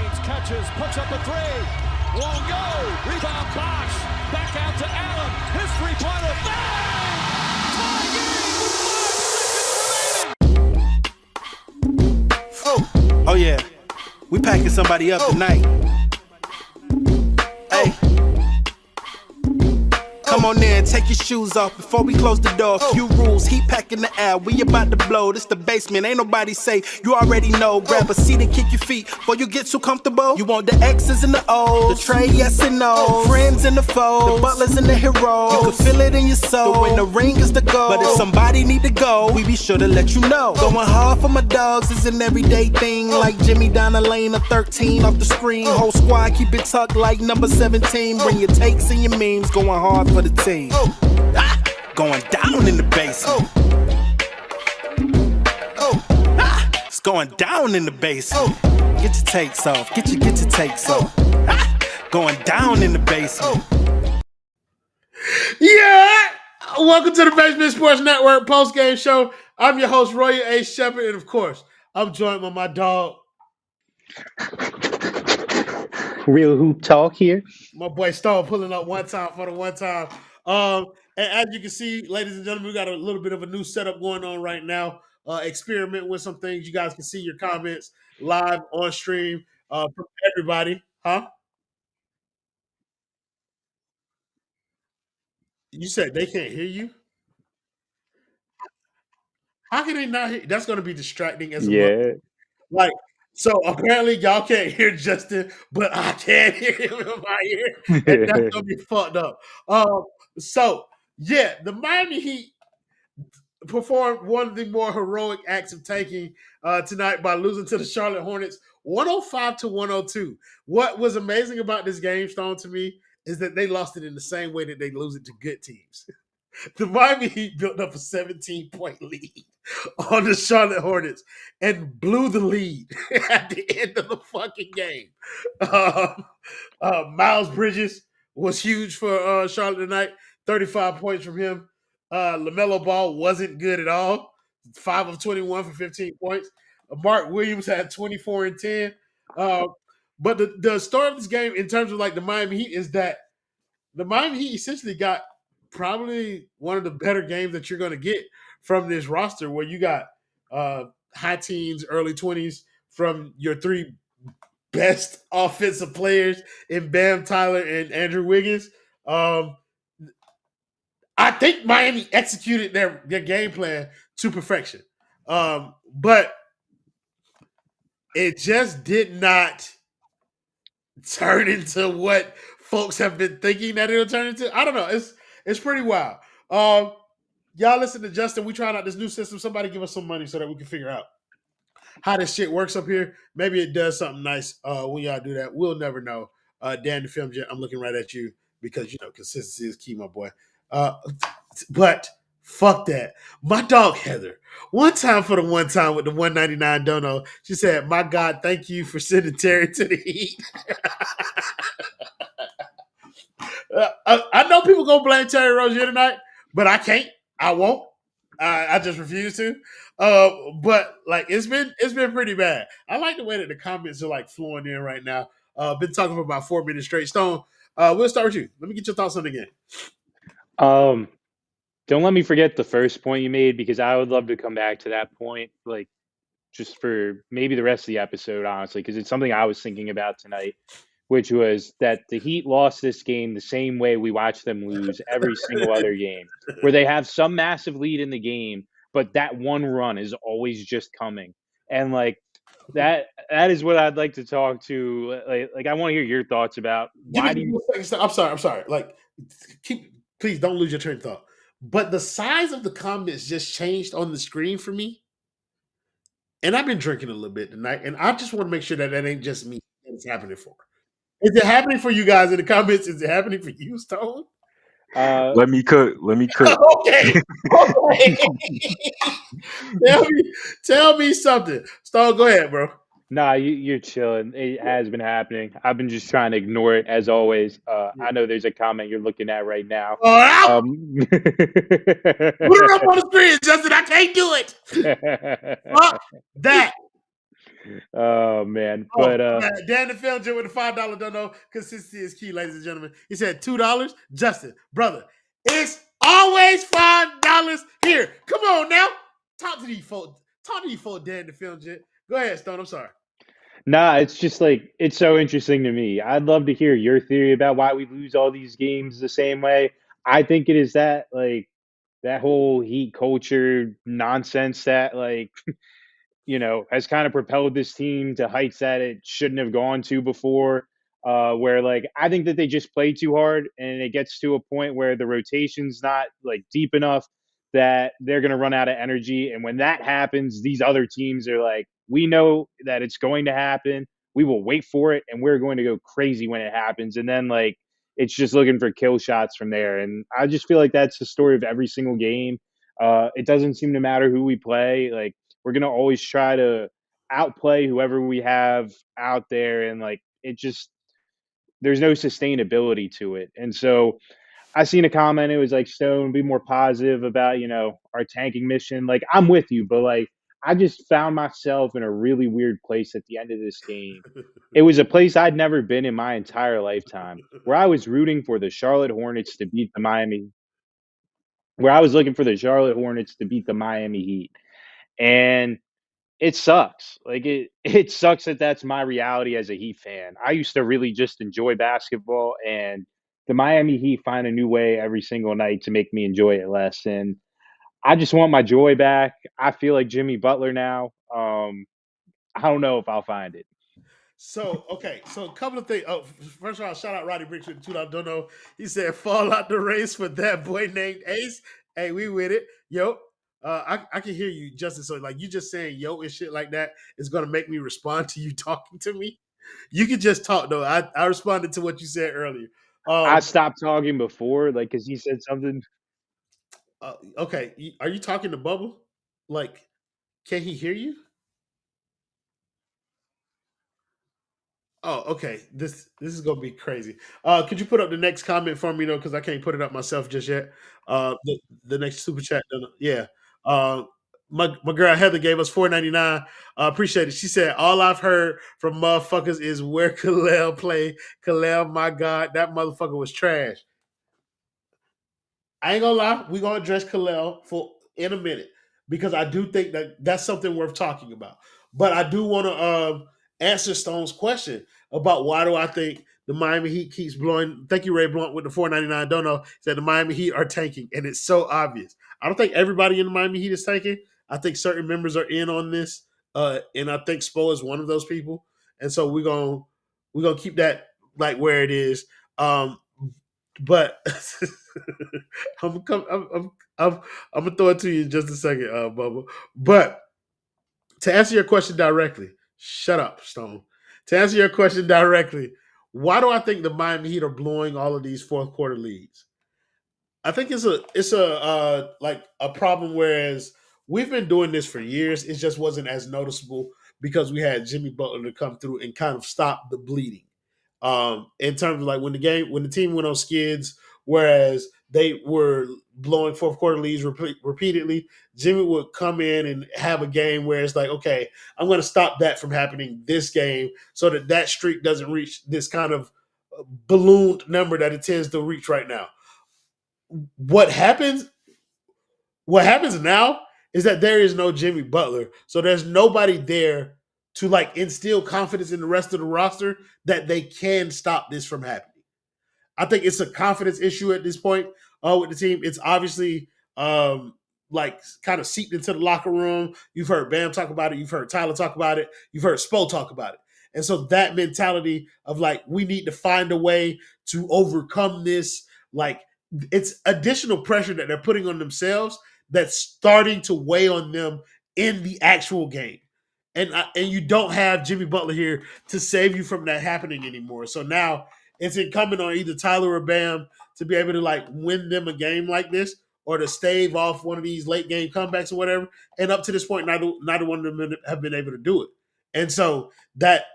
Fades, catches, puts up a three. Won't go. Rebound Bosh. Back out to Allen. His three-pointer. Bang! Tie game with 5 seconds remaining. Oh yeah. We packing somebody up tonight. Hey. Come on in, take your shoes off before we close the door. Few rules, heat pack in the air, we about to blow. This the basement, ain't nobody safe, you already know. Grab a seat and kick your feet before you get too comfortable. You want the X's and the O's, the tray, yes and no. Friends and the foes, the butlers and the heroes. You can feel it in your soul, but when the ring is the goal. But if somebody need to go, we be sure to let you know. Going hard for my dogs is an everyday thing. Like Jimmy down the lane of 13 off the screen. Whole squad keep it tucked like number 17. Bring your takes and your memes, going hard for the team. Going down in the basement. It's going down in the basement. Get your takes off. Get your takes off. Going down in the basement. Yeah! Welcome to the Basement Sports Network Postgame Show. I'm your host, Roy A. Shepard, and of course, I'm joined by my dog. Real hoop talk here. My boy Stone pulling up one time for the one time. And as you can see, ladies and gentlemen, we got a little bit of a new setup going on right now. Experiment with some things. You guys can see your comments live on stream from everybody. Huh? You said they can't hear you? How can they not hear? That's going to be distracting as a mother. Like, so apparently y'all can't hear Justin, but I can hear him in my ear. And that's going to be fucked up. So, yeah, the Miami Heat performed one of the more heroic acts of tanking tonight by losing to the Charlotte Hornets 105-102. What was amazing about this game, Stone, to me, is that they lost it in the same way that they lose it to good teams. The Miami Heat built up a 17-point lead on the Charlotte Hornets and blew the lead at the end of the fucking game. Miles Bridges was huge for Charlotte tonight, 35 points from him. LaMelo Ball wasn't good at all, 5 of 21 for 15 points. Mark Williams had 24 and 10. But the story of this game in terms of like the Miami Heat is that the Miami Heat essentially got probably one of the better games that you're going to get from this roster where you got high teens, early 20s from your three best offensive players in Bam, Tyler, and Andrew Wiggins. I think Miami executed their game plan to perfection. But it just did not turn into what folks have been thinking that it'll turn into. I don't know. It's pretty wild. Y'all listen to Justin. We trying out this new system. Somebody give us some money so that we can figure out how this shit works up here. Maybe it does something nice when y'all do that. We'll never know. Dan the Film Jet, I'm looking right at you because, you know, consistency is key, my boy. But fuck that. My dog Heather, one time for the one time with the 199 dono, she said, "My God, thank you for sending Terry to the Heat." I know people gonna blame Terry Rozier tonight, but I can't. I won't. I just refuse to. But like it's been pretty bad. I like the way that the comments are like flowing in right now. Been talking for about 4 minutes straight. Stone, we'll start with you. Let me get your thoughts on the game. Don't let me forget the first point you made because I would love to come back to that point, like just for maybe the rest of the episode, honestly, because it's something I was thinking about tonight, which was that the Heat lost this game the same way we watch them lose every single other game, where they have some massive lead in the game, but that one run is always just coming. And like that is what I'd like to talk to. Like I want to hear your thoughts about why do you. I'm sorry. Like, please don't lose your train of thought. But the size of the comments just changed on the screen for me. And I've been drinking a little bit tonight, and I just want to make sure that ain't just me that it's happening for. Is it happening for you guys in the comments? Is it happening for you, Stone? Let me cook. Okay. Tell me something. Stone, go ahead, bro. Nah, you're chilling. It has been happening. I've been just trying to ignore it as always. I know there's a comment you're looking at right now. Put it up on the screen, Justin. I can't do it. Fuck that. Oh man, Oh, but Dan the Filger with the $5 dono. Consistency is key, ladies and gentlemen. He said $2. Justin, brother, it's always $5 here. Come on now. Talk to these folks. Talk to these folks, Dan the Filger. Go ahead, Stone. I'm sorry. nah, it's just like it's so interesting to me. I'd love to hear your theory about why we lose all these games the same way. I think it is that like that whole heat culture nonsense that like has kind of propelled this team to heights that it shouldn't have gone to before. Where like I think that they just play too hard, and it gets to a point where the rotation's not like deep enough that they're going to run out of energy. And when that happens, these other teams are like, we know that it's going to happen. We will wait for it, and we're going to go crazy when it happens. And then like it's just looking for kill shots from there. And I just feel like that's the story of every single game. It doesn't seem to matter who we play. Like we're going to always try to outplay whoever we have out there. And like, it just, there's no sustainability to it. And so I seen a comment, it was like, Stone, be more positive about, our tanking mission. Like, I'm with you, but like, I just found myself in a really weird place at the end of this game. It was a place I'd never been in my entire lifetime, where I was rooting for the Charlotte Hornets to beat the Miami, where I was looking for the Charlotte Hornets to beat the Miami Heat. And it sucks. Like it sucks that that's my reality as a Heat fan. I used to really just enjoy basketball, and the Miami Heat find a new way every single night to make me enjoy it less. And I just want my joy back. I feel like Jimmy Butler now. I don't know if I'll find it. So, okay. So, a couple of things. Oh, first of all, shout out Roddy Bricks with the $2 dono. He said, fall out the race for that boy named Ace. Hey, we with it. Yo, I can hear you, Justin. So, like, you just saying yo and shit like that is going to make me respond to you talking to me. You can just talk, though. I responded to what you said earlier. I stopped talking before, like, because he said something. Okay. Are you talking to Bubble? Like, can he hear you? Oh, okay. This is gonna be crazy. Could you put up the next comment for me though? Because I can't put it up myself just yet. The next super chat. Yeah. Uh, my girl Heather gave us $4.99. Appreciate it. She said, "All I've heard from motherfuckers is where Kalel play. Kalel, my God, that motherfucker was trash." I ain't gonna lie, we're gonna address Kalel for in a minute because I do think that that's something worth talking about. But I do want to answer Stone's question about why do I think the Miami Heat keeps blowing. Thank you, Ray Blunt, with the $4.99. Don't know that the Miami Heat are tanking, and it's so obvious. I don't think everybody in the Miami Heat is tanking. I think certain members are in on this, and I think Spo is one of those people. And so we're gonna keep that like where it is. But I'm gonna throw it to you in just a second, Bubba. But to answer your question directly, shut up, Stone. To answer your question directly, why do I think the Miami Heat are blowing all of these fourth quarter leads? I think it's a like a problem. Whereas we've been doing this for years, it just wasn't as noticeable because we had Jimmy Butler to come through and kind of stop the bleeding. In terms of like when the team went on skids, whereas they were blowing fourth quarter leads repeatedly, Jimmy would come in and have a game where it's like, okay, I'm going to stop that from happening this game so that streak doesn't reach this kind of ballooned number that it tends to reach right now. What happens now is that there is no Jimmy Butler, so there's nobody there to like instill confidence in the rest of the roster that they can stop this from happening. I think it's a confidence issue at this point with the team. It's obviously like kind of seeped into the locker room. You've heard Bam talk about it. You've heard Tyler talk about it. You've heard Spo talk about it. And so that mentality of like, we need to find a way to overcome this, like it's additional pressure that they're putting on themselves that's starting to weigh on them in the actual game. And you don't have Jimmy Butler here to save you from that happening anymore. So now it's incumbent on either Tyler or Bam to be able to like win them a game like this, or to stave off one of these late game comebacks or whatever. And up to this point, neither one of them have been able to do it. And so that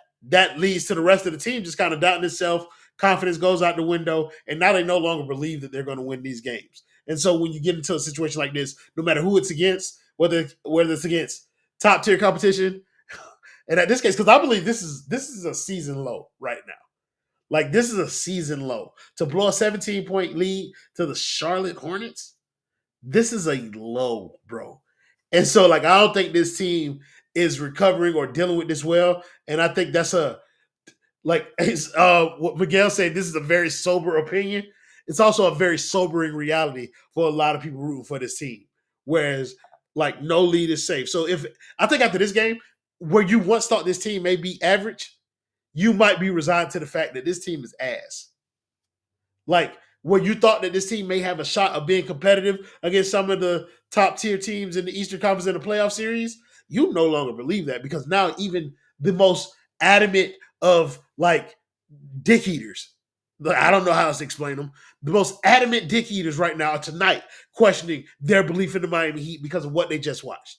leads to the rest of the team just kind of doubting itself. Confidence goes out the window, and now they no longer believe that they're going to win these games. And so when you get into a situation like this, no matter who it's against, whether it's against top tier competition, And at this case, because I believe this is a season low right now. Like this is a season low to blow a 17-point lead to the Charlotte Hornets. This is a low, bro. And so, like, I don't think this team is recovering or dealing with this well. And I think that's what Miguel said. This is a very sober opinion. It's also a very sobering reality for a lot of people rooting for this team. Whereas, like, no lead is safe. So if I think after this game, where you once thought this team may be average, you might be resigned to the fact that this team is ass. Like, where you thought that this team may have a shot of being competitive against some of the top tier teams in the Eastern Conference in the playoff series, you no longer believe that because now even the most adamant of like dick eaters, I don't know how else to explain them, the most adamant dick eaters right now are tonight questioning their belief in the Miami Heat because of what they just watched.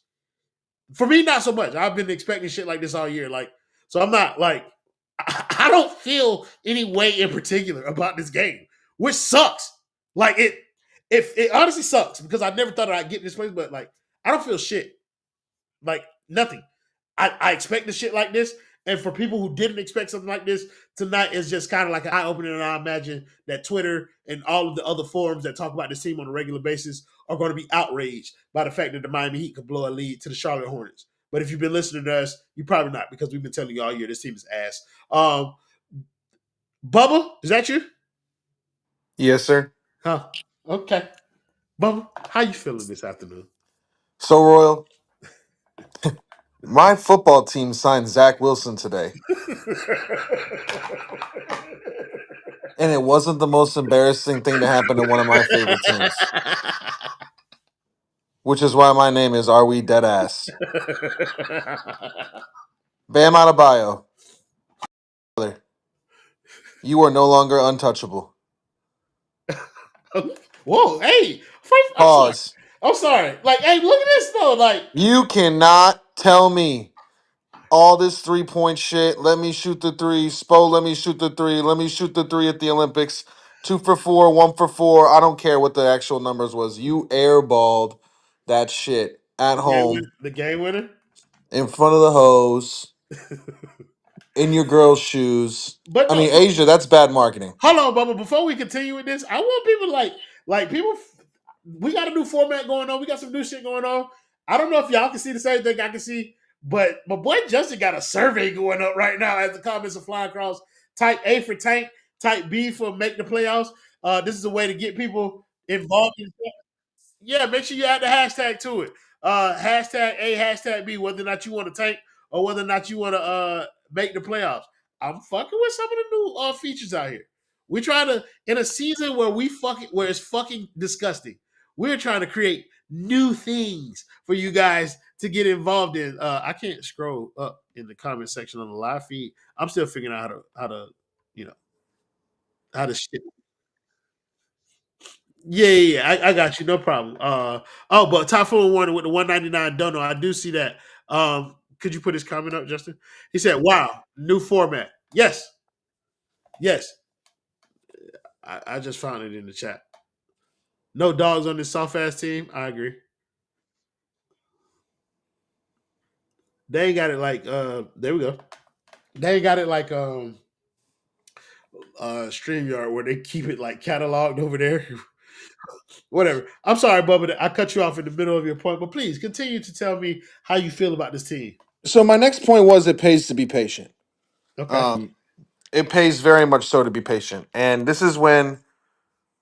For me, not so much. I've been expecting shit like this all year. Like, so I'm not like, I don't feel any way in particular about this game, which sucks. Like it honestly sucks because I never thought I'd get in this place, but like I don't feel shit. Like nothing. I expect the shit like this. And for people who didn't expect something like this, tonight is just kind of like an eye-opener. And I imagine that Twitter and all of the other forums that talk about this team on a regular basis are going to be outraged by the fact that the Miami Heat could blow a lead to the Charlotte Hornets. But if you've been listening to us, you probably not because we've been telling you all year this team is ass. Bubba, is that you? Yes, sir. Huh? Okay. Bubba, how you feeling this afternoon? So, Royal, my football team signed Zach Wilson today, and it wasn't the most embarrassing thing to happen to one of my favorite teams, which is why my name is Are We Dead Ass? Bam Adebayo, brother, you are no longer untouchable. Whoa, hey, first, Pause. I'm sorry. Like, hey, look at this though. Like, You cannot tell me all this 3-point shit. Let me shoot the three. Spo, let me shoot the three. Let me shoot the three at the Olympics. 2 for 4, 1 for 4. I don't care what the actual numbers was. You airballed that shit at home the game winner. in front of the hose in your girl's shoes. But I no, mean, Asia, that's bad marketing. hold on, Bubba. Before we continue with this, I want people like people. We got a new format going on. We got some new shit going on. I don't know if y'all can see the same thing I can see, but my boy Justin got a survey going up right now as the comments are flying across. Type A for tank, type B for make the playoffs. This is a way to get people involved in. Yeah, make sure you add the hashtag to it. Hashtag A, hashtag B, whether or not you want to tank or whether or not you want to make the playoffs. I'm fucking with some of the new features out here. We try to in a season where it's fucking disgusting. We're trying to create new things for you guys to get involved in. I can't scroll up in the comment section on the live feed. I'm still figuring out you know how to shit. Yeah. I got you. No problem. But top 4 with the 199 dono. I do see that. Could you put his comment up, Justin? He said, "Wow, new format." Yes. I just found it in the chat. No dogs on this soft ass team. I agree. They ain't got it like there we go. They ain't got it like StreamYard where they keep it like cataloged over there. Whatever. I'm sorry, Bubba, that I cut you off in the middle of your point, but please continue to tell me how you feel about this team. So my next point was it pays to be patient. Okay. It pays very much so to be patient. And this is when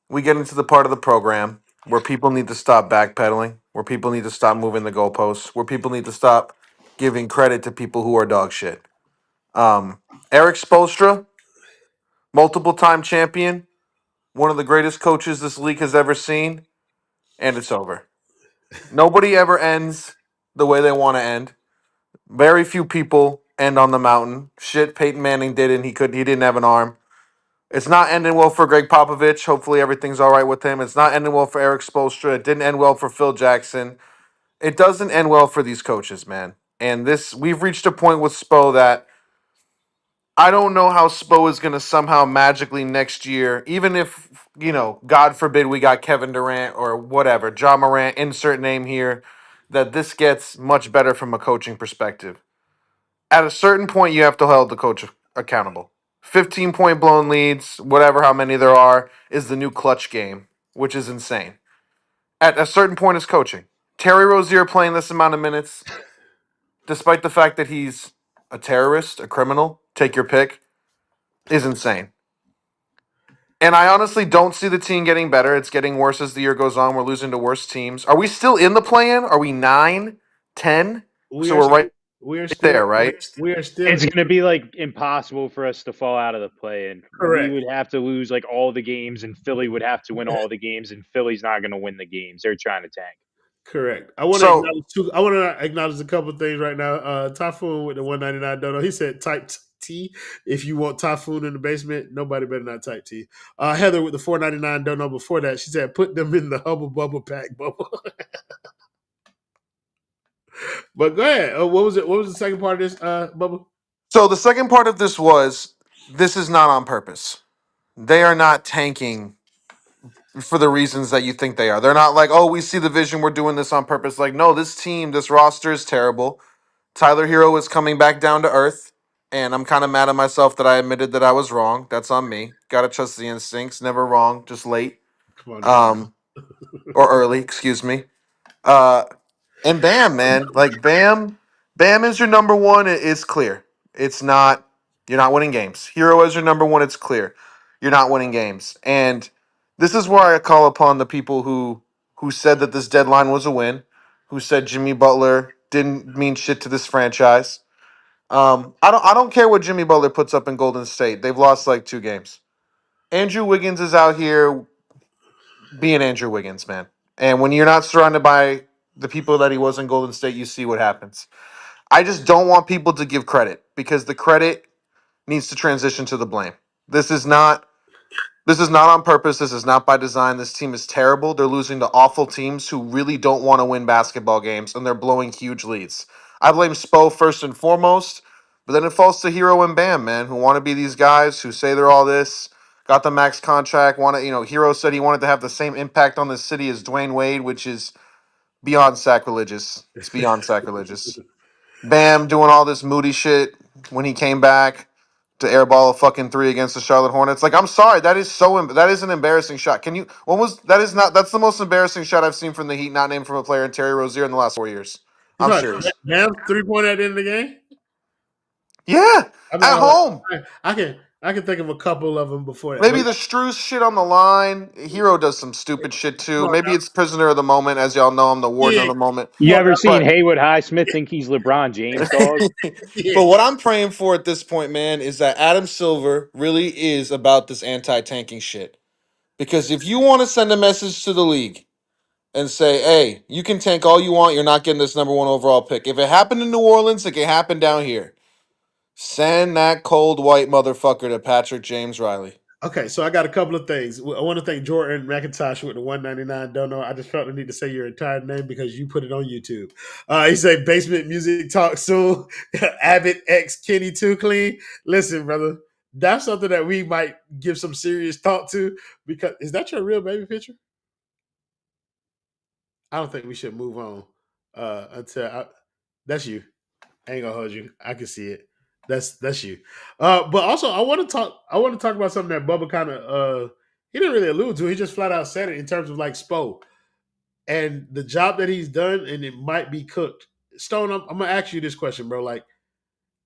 we get into the part of the program where people need to stop backpedaling, where people need to stop moving the goalposts, where people need to stop giving credit to people who are dog shit. Eric Spoelstra, multiple time champion, one of the greatest coaches this league has ever seen, and it's over. Nobody ever ends the way they want to end. Very few people end on the mountain. Shit, Peyton Manning did, and he didn't have an arm. It's not ending well for Greg Popovich. Hopefully everything's all right with him. It's not ending well for Eric Spoelstra. It didn't end well for Phil Jackson. It doesn't end well for these coaches, man. And we've reached a point with Spo that I don't know how Spo is going to somehow magically next year, even if, God forbid we got Kevin Durant or whatever, John Morant, insert name here, that this gets much better from a coaching perspective. At a certain point, you have to hold the coach accountable. 15-point blown leads, whatever how many there are, is the new clutch game, which is insane. At a certain point, is coaching. Terry Rozier playing this amount of minutes, despite the fact that he's a terrorist, a criminal, take your pick, is insane. And I honestly don't see the team getting better. It's getting worse as the year goes on. We're losing to worse teams. Are we still in the play-in? Are we 9, 10? We So are we're right we are still there, right? we are still It's going to be like impossible for us to fall out of the play-in. We correct. would have to lose like all the games, and Philly would have to win all the games, and Philly's not going to win the games. They're trying to tank. Correct. I want to So acknowledge two. I want to acknowledge a couple of things right now. Typhoon with the 199 dono. He said type T if you want Typhoon in the basement. Nobody better not type T. Heather with the 499 dono before that. She said put them in the Hubble Bubble Pack bubble. But go ahead. What was it? What was the second part of this bubble? So the second part of this was this is not on purpose. They are not tanking for the reasons that you think they are. They're not like, oh, we see the vision, we're doing this on purpose. Like, no, this team, this roster is terrible. Tyler Hero is coming back down to earth, and I'm kind of mad at myself that I admitted that I was wrong. That's on me. Gotta trust the instincts. Never wrong, just late. Come on now. Um, or early, excuse me. Uh, and Bam, man, like Bam is your number one. It's clear. It's not. You're not winning games. Hero is your number one. It's clear. You're not winning games. And this is where I call upon the people who said that this deadline was a win, who said Jimmy Butler didn't mean shit to this franchise. I don't care what Jimmy Butler puts up in Golden State. They've lost like 2 games. Andrew Wiggins is out here being Andrew Wiggins, man. And when you're not surrounded by the people that he was in Golden State, you see what happens. I just don't want people to give credit because the credit needs to transition to the blame. This is not on purpose. This is not by design. This team is terrible. They're losing to awful teams who really don't want to win basketball games, and they're blowing huge leads. I blame Spo first and foremost, but then it falls to Hero and Bam, man, who want to be these guys who say they're all this. Got the max contract. Hero said he wanted to have the same impact on the city as Dwayne Wade, which is beyond sacrilegious. It's beyond sacrilegious. Bam doing all this moody shit when he came back to airball a fucking 3 against the Charlotte Hornets. Like, I'm sorry, that is an embarrassing shot. Can you? What was that? Is not that's the most embarrassing shot I've seen from the Heat, not named from a player in Terry Rozier in the last 4 years. He's I'm like, serious. damn 3-pointer at the end of the game. Yeah, I mean, at home. I can think of a couple of them before that. Maybe But the Struz shit on the line. Hero does some stupid shit come too. on Maybe now. it's prisoner of the moment, as y'all know. I'm the warden of Yeah, the moment. You come on ever seen But Haywood Highsmith think he's LeBron James, dog? now. Yeah. but what I'm praying for at this point, man, is that Adam Silver really is about this anti-tanking shit. Because if you want to send a message to the league and say, hey, you can tank all you want, you're not getting this number 1 overall pick. If it happened in New Orleans, it can happen down here. Send that cold white motherfucker to Patrick James Riley. Okay, so I got a couple of things. I want to thank Jordan McIntosh with the 199. Don't know. I just felt the need to say your entire name because you put it on YouTube. He said basement music talk soon. Abbott X Kenny too clean. Listen, brother, that's something that we might give some serious thought to. Because is that your real baby picture? I don't think we should move on that's you. I ain't gonna hold you. I can see it. That's you. But also I want to talk. I want to talk about something that Bubba kind of he didn't really allude to. He just flat out said it in terms of like Spo and the job that he's done, and it might be cooked. Stone, I'm gonna ask you this question, bro. Like,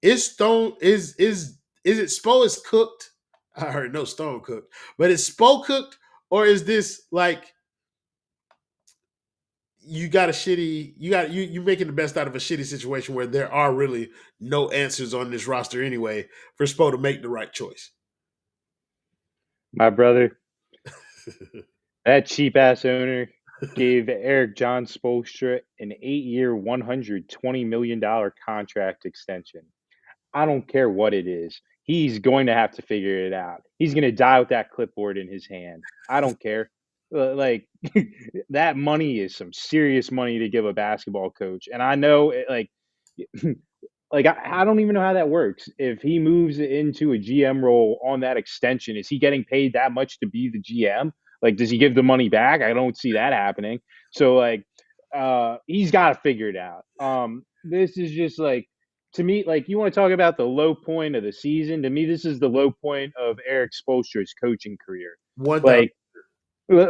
is Stone is it Spo is cooked? I heard no Stone cooked, but is Spo cooked, or is this like you got a shitty you making the best out of a shitty situation where there are really no answers on this roster anyway for Spo to make the right choice. My brother, that cheap ass owner gave Eric John Spoelstra an 8-year, $120 million contract extension. I don't care what it is. He's going to have to figure it out. He's going to die with that clipboard in his hand. I don't care. Like that money is some serious money to give a basketball coach, and I know like I don't even know how that works. If he moves into a GM role on that extension, is he getting paid that much to be the GM? Like, does he give the money back? I don't see that happening. So like, he's got to figure it out. This is just like to me, like you want to talk about the low point of the season. To me, this is the low point of Eric Spoelstra's coaching career. 1,000. Like,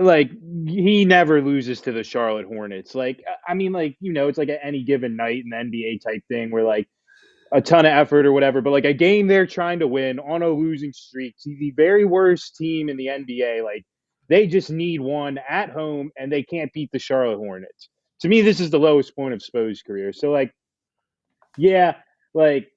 like he never loses to the Charlotte Hornets. Like, I mean, like it's like at any given night in the NBA type thing where like a ton of effort or whatever, but like a game they're trying to win on a losing streak to the very worst team in the NBA. Like, they just need one at home and they can't beat the Charlotte Hornets. To me, this is the lowest point of Spo's career. So, like, yeah, like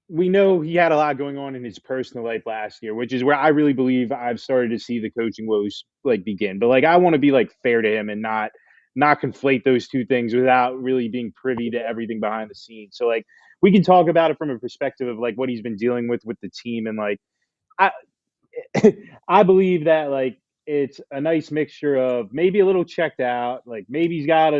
we know he had a lot going on in his personal life last year, which is where I really believe I've started to see the coaching woes like begin. But like I want to be like fair to him and not conflate those two things without really being privy to everything behind the scenes. So like we can talk about it from a perspective of like what he's been dealing with the team and like I I believe that like it's a nice mixture of maybe a little checked out, like maybe he's got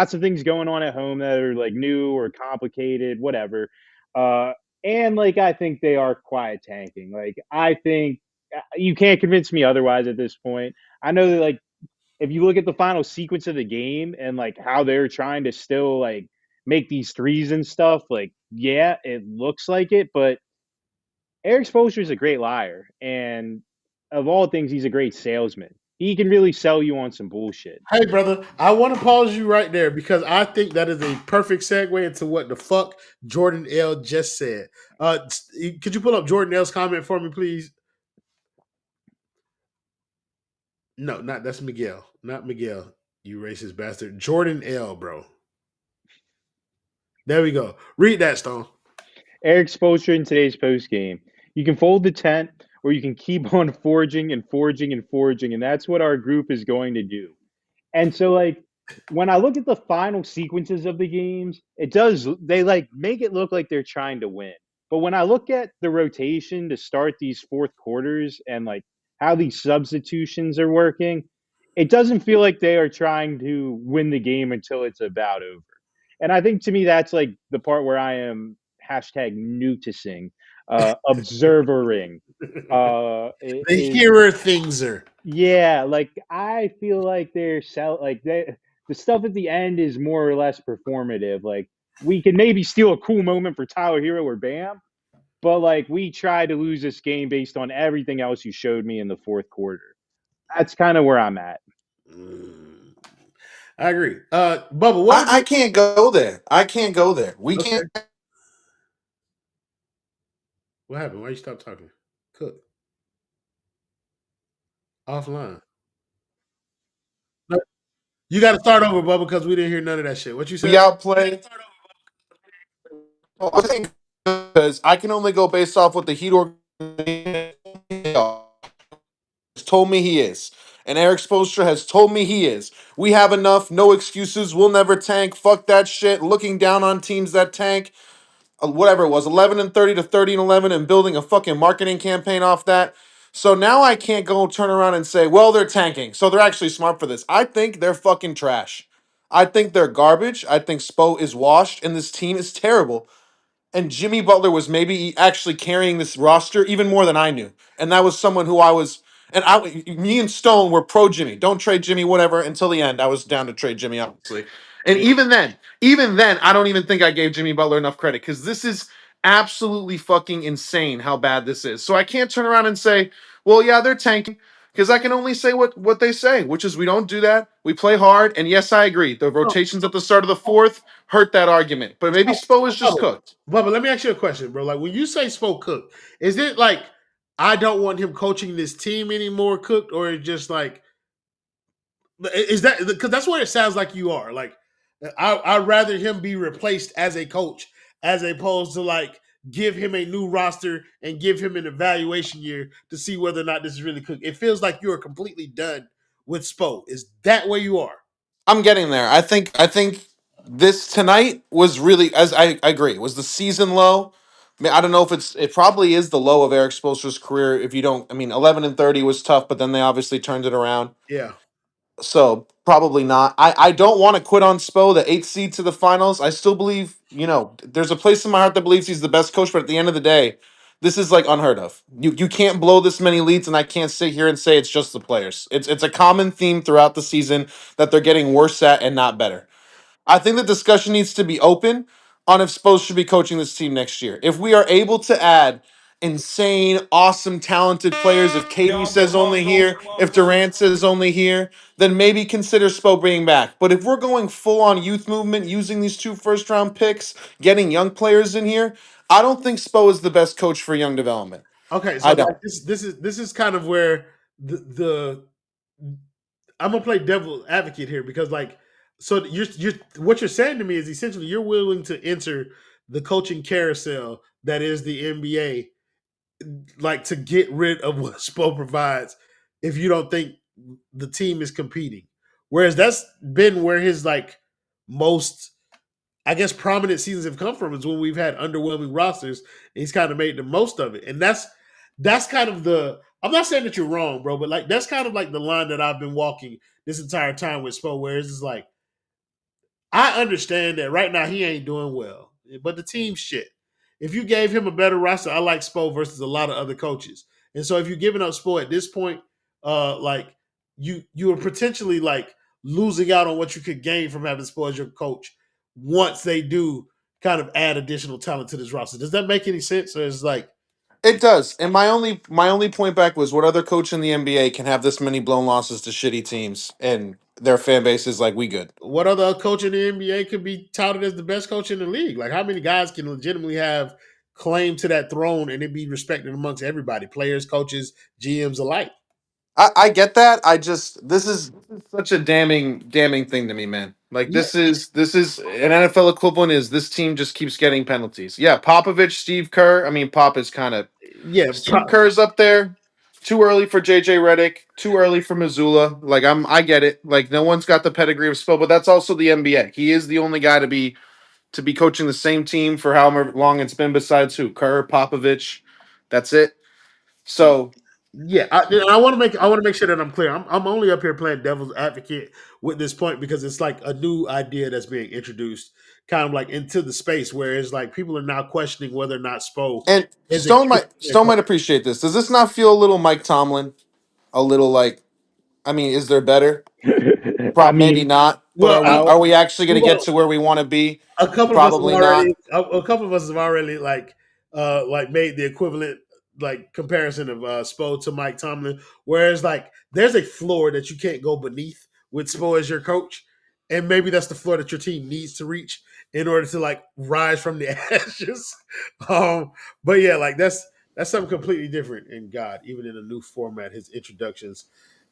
some things going on at home that are like new or complicated, whatever. Uh, and like I think they are quiet tanking. Like I think you can't convince me otherwise at this point. I know that like if you look at the final sequence of the game and like how they're trying to still like make these threes and stuff, like yeah, it looks like it, but Eric Spoelstra is a great liar, and of all things, he's a great salesman. He can really sell you on some bullshit. Hey, brother, I want to pause you right there because I think that is a perfect segue into what the fuck Jordan L just said. Could you pull up Jordan L's comment for me, please? No, not that's Miguel, not Miguel. You racist bastard, Jordan L, bro. There we go. Read that, Stone. Eric Spoelstra in today's post game. You can fold the tent, or you can keep on forging and forging and forging, and that's what our group is going to do. And so, like, when I look at the final sequences of the games, they like make it look like they're trying to win. But when I look at the rotation to start these fourth quarters and like how these substitutions are working, it doesn't feel like they are trying to win the game until it's about over. And I think to me, that's like the part where I am hashtag noticing, observering, The is hearer thingser. yeah, like I feel like the stuff at the end is more or less performative. Like we can maybe steal a cool moment for Tyler Hero or Bam, but like we tried to lose this game based on everything else you showed me in the fourth quarter. That's kind of where I'm at. I agree. Bubba, what is I can't go there. I can't go there. We okay? can't. What happened? Why you stop talking? Cook offline. No, you got to start over, Bubba, because we didn't hear none of that shit. What you We said? outplay. I think because I can only go based off what the Heat organization has told me he is. And Eric Spoelstra has told me he is. We have enough, no excuses. We'll never tank. Fuck that shit. Looking down on teams that tank. Whatever it was, 11-30 to 30-11, and building a fucking marketing campaign off that. So now I can't go turn around and say, well, they're tanking. So they're actually smart for this. I think they're fucking trash. I think they're garbage. I think Spo is washed, and this team is terrible. And Jimmy Butler was maybe actually carrying this roster even more than I knew. And that was someone who I was, me and Stone were pro Jimmy. Don't trade Jimmy, whatever. Until the end, I was down to trade Jimmy, obviously. And Yeah. even then, I don't even think I gave Jimmy Butler enough credit because this is absolutely fucking insane how bad this is. So I can't turn around and say, well, yeah, they're tanking. Because I can only say what they say, which is we don't do that. We play hard. And yes, I agree. The Oh, rotations at the start of the fourth hurt that argument. But maybe oh, Spo is just Bubba, cooked. Bubba, let me ask you a question, bro. Like when you say Spoke Cook, is it like I don't want him coaching this team anymore, cooked, or is just like is that because that's what it sounds like you are? Like I'd rather him be replaced as a coach as opposed to like give him a new roster and give him an evaluation year to see whether or not this is really cooked. It feels like you are completely done with Spo. Is that where you are? I'm getting there. I think this tonight was really, as I agree, was the season low. I mean, I don't know if it probably is the low of Eric Spoelstra's career. If you don't, I mean, 11-30 was tough, but then they obviously turned it around. Yeah. So probably not. I don't want to quit on Spo, the eighth seed to the finals. I still believe, there's a place in my heart that believes he's the best coach, but at the end of the day, this is like unheard of. You can't blow this many leads, and I can't sit here and say it's just the players. It's a common theme throughout the season that they're getting worse at and not better. I think the discussion needs to be open. on if Spo should be coaching this team next year. If we are able to add insane, awesome, talented players, if KD says only here, if Durant says only here, then maybe consider Spo bringing back. But if we're going full on youth movement, using these 2 first-round picks, getting young players in here, I don't think Spo is the best coach for young development. Okay, so I like don't. this is kind of where the I'm gonna play devil advocate here because like so you're what you're saying to me is essentially you're willing to enter the coaching carousel that is the NBA like to get rid of what Spo provides if you don't think the team is competing. Whereas that's been where his like most I guess prominent seasons have come from is when we've had underwhelming rosters. And he's kind of made the most of it, and that's kind of the. I'm not saying that you're wrong, bro, but like that's kind of like the line that I've been walking this entire time with Spo, where it's just like I understand that right now he ain't doing well, but the team's shit. If you gave him a better roster, I like Spo versus a lot of other coaches, and so if you're giving up Spo at this point, like you are potentially like losing out on what you could gain from having Spo as your coach once they do kind of add additional talent to this roster. Does that make any sense? Or is like It does. And my only point back was what other coach in the NBA can have this many blown losses to shitty teams and their fan base is like we good. what other coach in the NBA could be touted as the best coach in the league? Like how many guys can legitimately have claim to that throne and it be respected amongst everybody, players, coaches, GMs alike? I get that. I just this is such a damning thing to me, man. Like Yeah, this is an NFL equivalent is this team just keeps getting penalties. Yeah, Popovich, Steve Kerr. I mean, Pop is kind of yeah. Steve Kerr's up there. Too early for JJ Redick. Too early for Missoula. Like I get it. Like no one's got the pedigree of Spo, but that's also the NBA. He is the only guy to be coaching the same team for however long it's been. Besides who? Kerr, Popovich. That's it. So Yeah, I want to make sure that I'm clear. I'm only up here playing devil's advocate with this point because it's like a new idea that's being introduced, kind of like into the space where it's like people are now questioning whether or not Spo and is a Stone might appreciate this. Does this not feel a little Mike Tomlin? A little like, I mean, is there better? I Maybe mean, not. But well. are we actually going to get Well, to where we want to be? a couple of us have Probably not. already a couple of us have already like made the equivalent like comparison of Spo to Mike Tomlin, whereas like there's a floor that you can't go beneath with Spo as your coach, and maybe that's the floor that your team needs to reach in order to like rise from the ashes. um, but yeah, like that's something completely different. And God, even in a new format, his introductions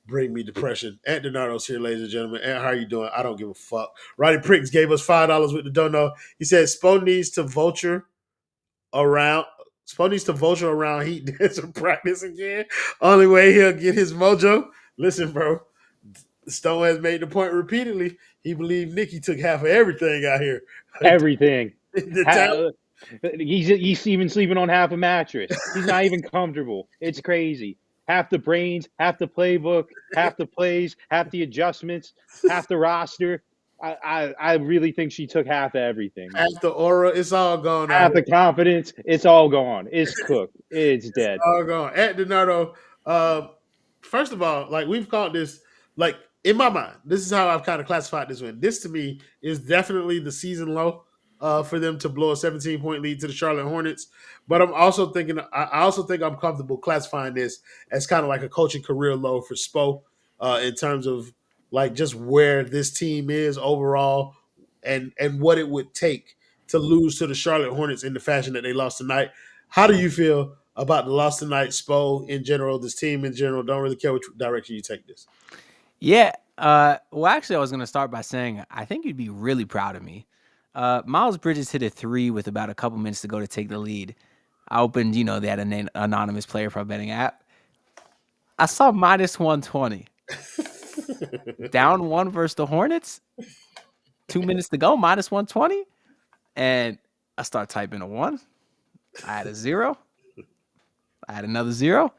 bring me depression. Ant Donato's here, ladies and gentlemen. Ant, how are you doing? I don't give a fuck. Roddy Pricks gave us $5 with the dono. He said Spo needs to vulture around. Spo needs to vulture around Heat dance and practice again. Only way he'll get his mojo. Listen, bro. Stone has made the point repeatedly. He believed Nikki took half of everything out here. everything. The talent. Ha- he's even sleeping on half a mattress. He's not even comfortable. It's crazy. Half the brains, half the playbook, half the plays, half the adjustments, half the roster. I really think she took half of everything, man. Half the aura, it's all gone out Half here. the confidence, it's all gone. It's cooked. It's It's dead. all gone. At Donato, first of all, like we've called this, like in my mind, this is how I've kind of classified this one. This to me is definitely the season low for them to blow a 17-point lead to the Charlotte Hornets. But I'm also thinking, I also think I'm comfortable classifying this as kind of like a coaching career low for Spo in terms of like just where this team is overall and what it would take to lose to the Charlotte Hornets in the fashion that they lost tonight. How do you feel about the loss tonight, Spo in general, this team in general? Don't really care which direction you take this. Yeah. Well, actually, I was going to start by saying I think you'd be really proud of me. Miles Bridges hit a three with about a couple minutes to go to take the lead. I opened, they had an anonymous player prop betting app. I saw minus 120. Down one versus the Hornets. 2 minutes to go, minus 120. And I start typing a one. I had a zero. I had another zero.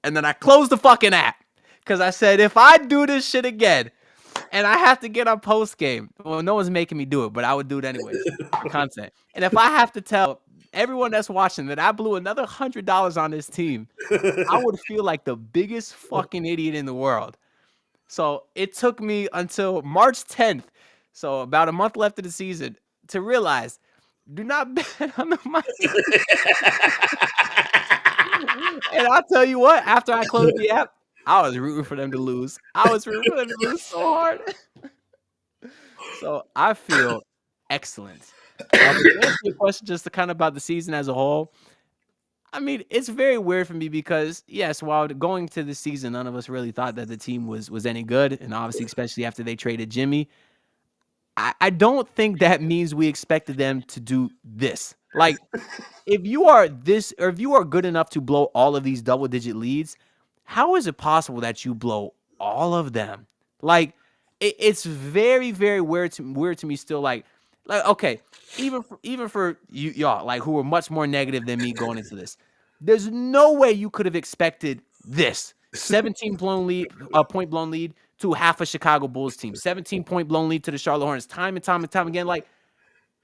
And then I closed the fucking app. Because I said, if I do this shit again, and I have to get on Postgame, well, no one's making me do it, but I would do it anyways for content. And if I have to tell everyone that's watching that I blew another $100 on this team, I would feel like the biggest fucking idiot in the world. So it took me until March 10th, so about a month left of the season, to realize Do not bet on the Miami. And I'll tell you what, after I closed the app, I was rooting for them to lose. I was rooting for them to lose so hard. So I feel excellent. But to answer your question, just to kind of about the season as a whole, I mean, it's very weird for me because yes, while going to the season, none of us really thought that the team was any good, and obviously, especially after they traded Jimmy, I don't think that means we expected them to do this. Like, if you are this, or if you are good enough to blow all of these double-digit leads, how is it possible that you blow all of them? Like, it's very, very weird to me still. Like okay, even for y'all, like who were much more negative than me going into this, there's no way you could have expected this 17 point blown lead to half a Chicago Bulls team, 17-point blown lead to the Charlotte Hornets, time and time again. Like,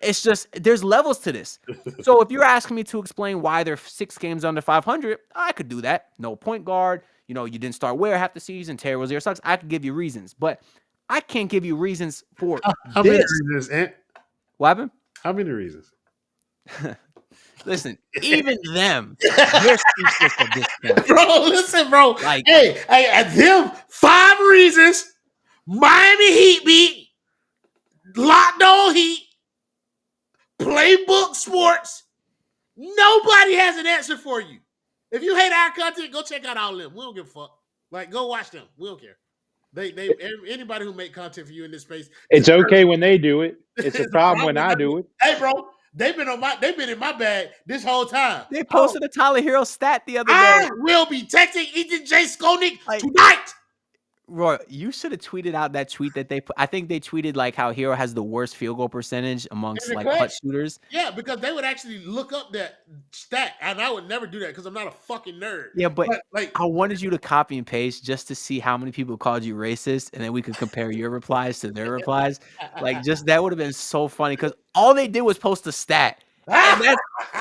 it's just there's levels to this. So if you're asking me to explain why they're 6 games under 500, I could do that. No point guard. You know, you didn't start Ware half the season. Terry Rozier sucks. I could give you reasons, but I can't give you reasons for How this. many reasons, Ant? What happened? How many reasons? Listen, even them, they're speechless at this point. Bro, listen, bro. Like, hey, at them 5 reasons. Miami Heat beat, locked on Heat, playbook sports. Nobody has an answer for you. If you hate our content, go check out all of them. We don't give a fuck. Like, go watch them. We don't care. Anybody who make content for you in this space. It's okay when they do it. It's a problem when I do it. Hey, bro, they've been in my bag this whole time. they posted a Tyler Hero stat the other day. I will be texting Ethan J. Skolnick tonight. Roy, you should have tweeted out that tweet that they put. I think they tweeted like how Hero has the worst field goal percentage amongst like clutch shooters. Yeah, because they would actually look up that stat, and I would never do that because I'm not a fucking nerd. Yeah, but like, I wanted you to copy and paste just to see how many people called you racist, and then we could compare your replies to their replies. Like, just that would have been so funny because all they did was post a stat. And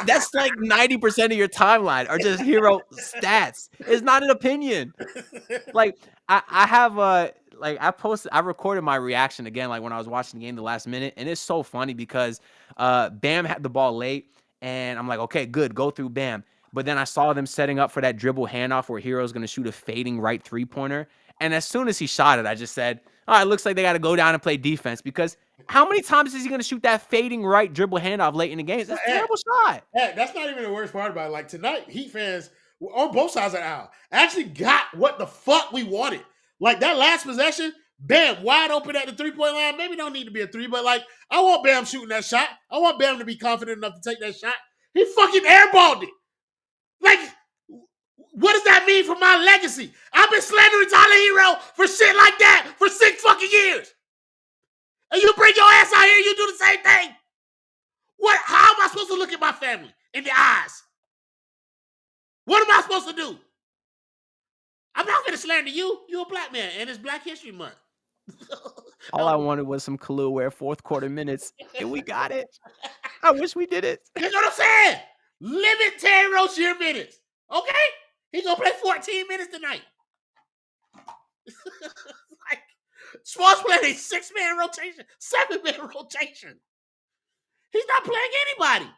that's like 90% of your timeline are just Hero stats. It's not an opinion. Like, I have I recorded my reaction again, like when I was watching the game the last minute, and it's so funny because Bam had the ball late, and I'm like, okay, good, go through Bam. But then I saw them setting up for that dribble handoff where Hero's gonna shoot a fading right 3-pointer. And as soon as he shot it, I just said, all right, looks like they got to go down and play defense because how many times is he going to shoot that fading right dribble handoff late in the game? It's a terrible shot. That's not even the worst part about it. Like, tonight, Heat fans on both sides of the aisle actually got what the fuck we wanted. Like, that last possession, Bam, wide open at the 3-point line. Maybe don't need to be a 3, but like, I want Bam shooting that shot. I want Bam to be confident enough to take that shot. He fucking airballed it. Like, what does that mean for my legacy? I've been slandering Tyler Hero for shit like that for 6 fucking years. And you bring your ass out here, you do the same thing. How am I supposed to look at my family in the eyes? What am I supposed to do? I'm not going to slander you. You're a black man, and it's Black History Month. All I wanted was some Khalil Ware fourth quarter minutes, and we got it. I wish we did it. You know what I'm saying? Limit Terry Rozier minutes, okay? He's going to play 14 minutes tonight. Like, Spoelstra playing a 6-man rotation, 7-man rotation. He's not playing anybody.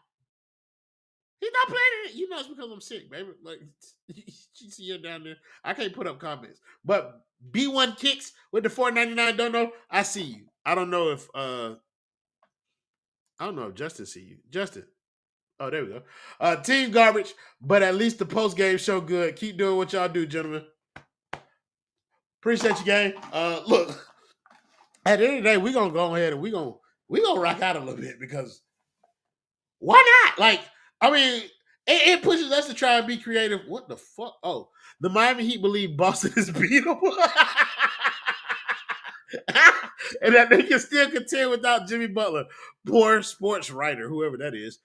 He's not playing. You know it's because I'm sick, baby. Like, you see you down there. I can't put up comments. But B1 Kicks with the $4.99 don't know. I see you. I don't know if Justin see you. Justin. Oh, there we go. Team garbage, but at least the post-game show good. Keep doing what y'all do, gentlemen. Appreciate you, gang. Look, at the end of the day, we're gonna go ahead and we're gonna rock out a little bit because why not? Like, I mean, it pushes us to try and be creative. What the fuck? Oh, the Miami Heat believe Boston is beatable. And that they can still contend without Jimmy Butler. Poor sports writer, whoever that is.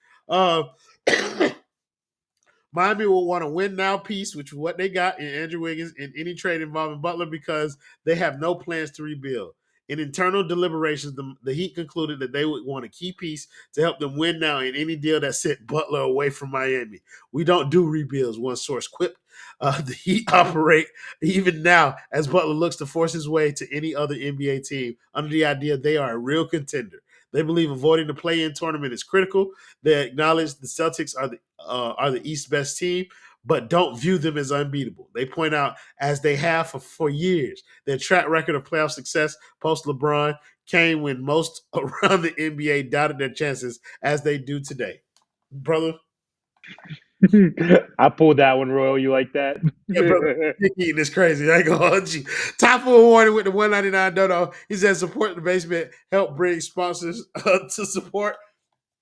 Miami will want a win now piece, which is what they got in Andrew Wiggins in any trade involving Butler because they have no plans to rebuild. In internal deliberations, the Heat concluded that they would want a key piece to help them win now in any deal that sent Butler away from Miami. We don't do rebuilds, one source quipped. The Heat operate even now as Butler looks to force his way to any other NBA team under the idea they are a real contender. They believe avoiding the play-in tournament is critical. They acknowledge the Celtics are the East's best team, but don't view them as unbeatable. They point out, as they have for years, their track record of playoff success post LeBron came when most around the NBA doubted their chances, as they do today. Brother, I pulled that one, Royal. You like that? yeah, brother, dick eating is crazy. I ain't gonna hold you. Top of a warning with the 199 dono. He said, support the basement, help bring sponsors to support.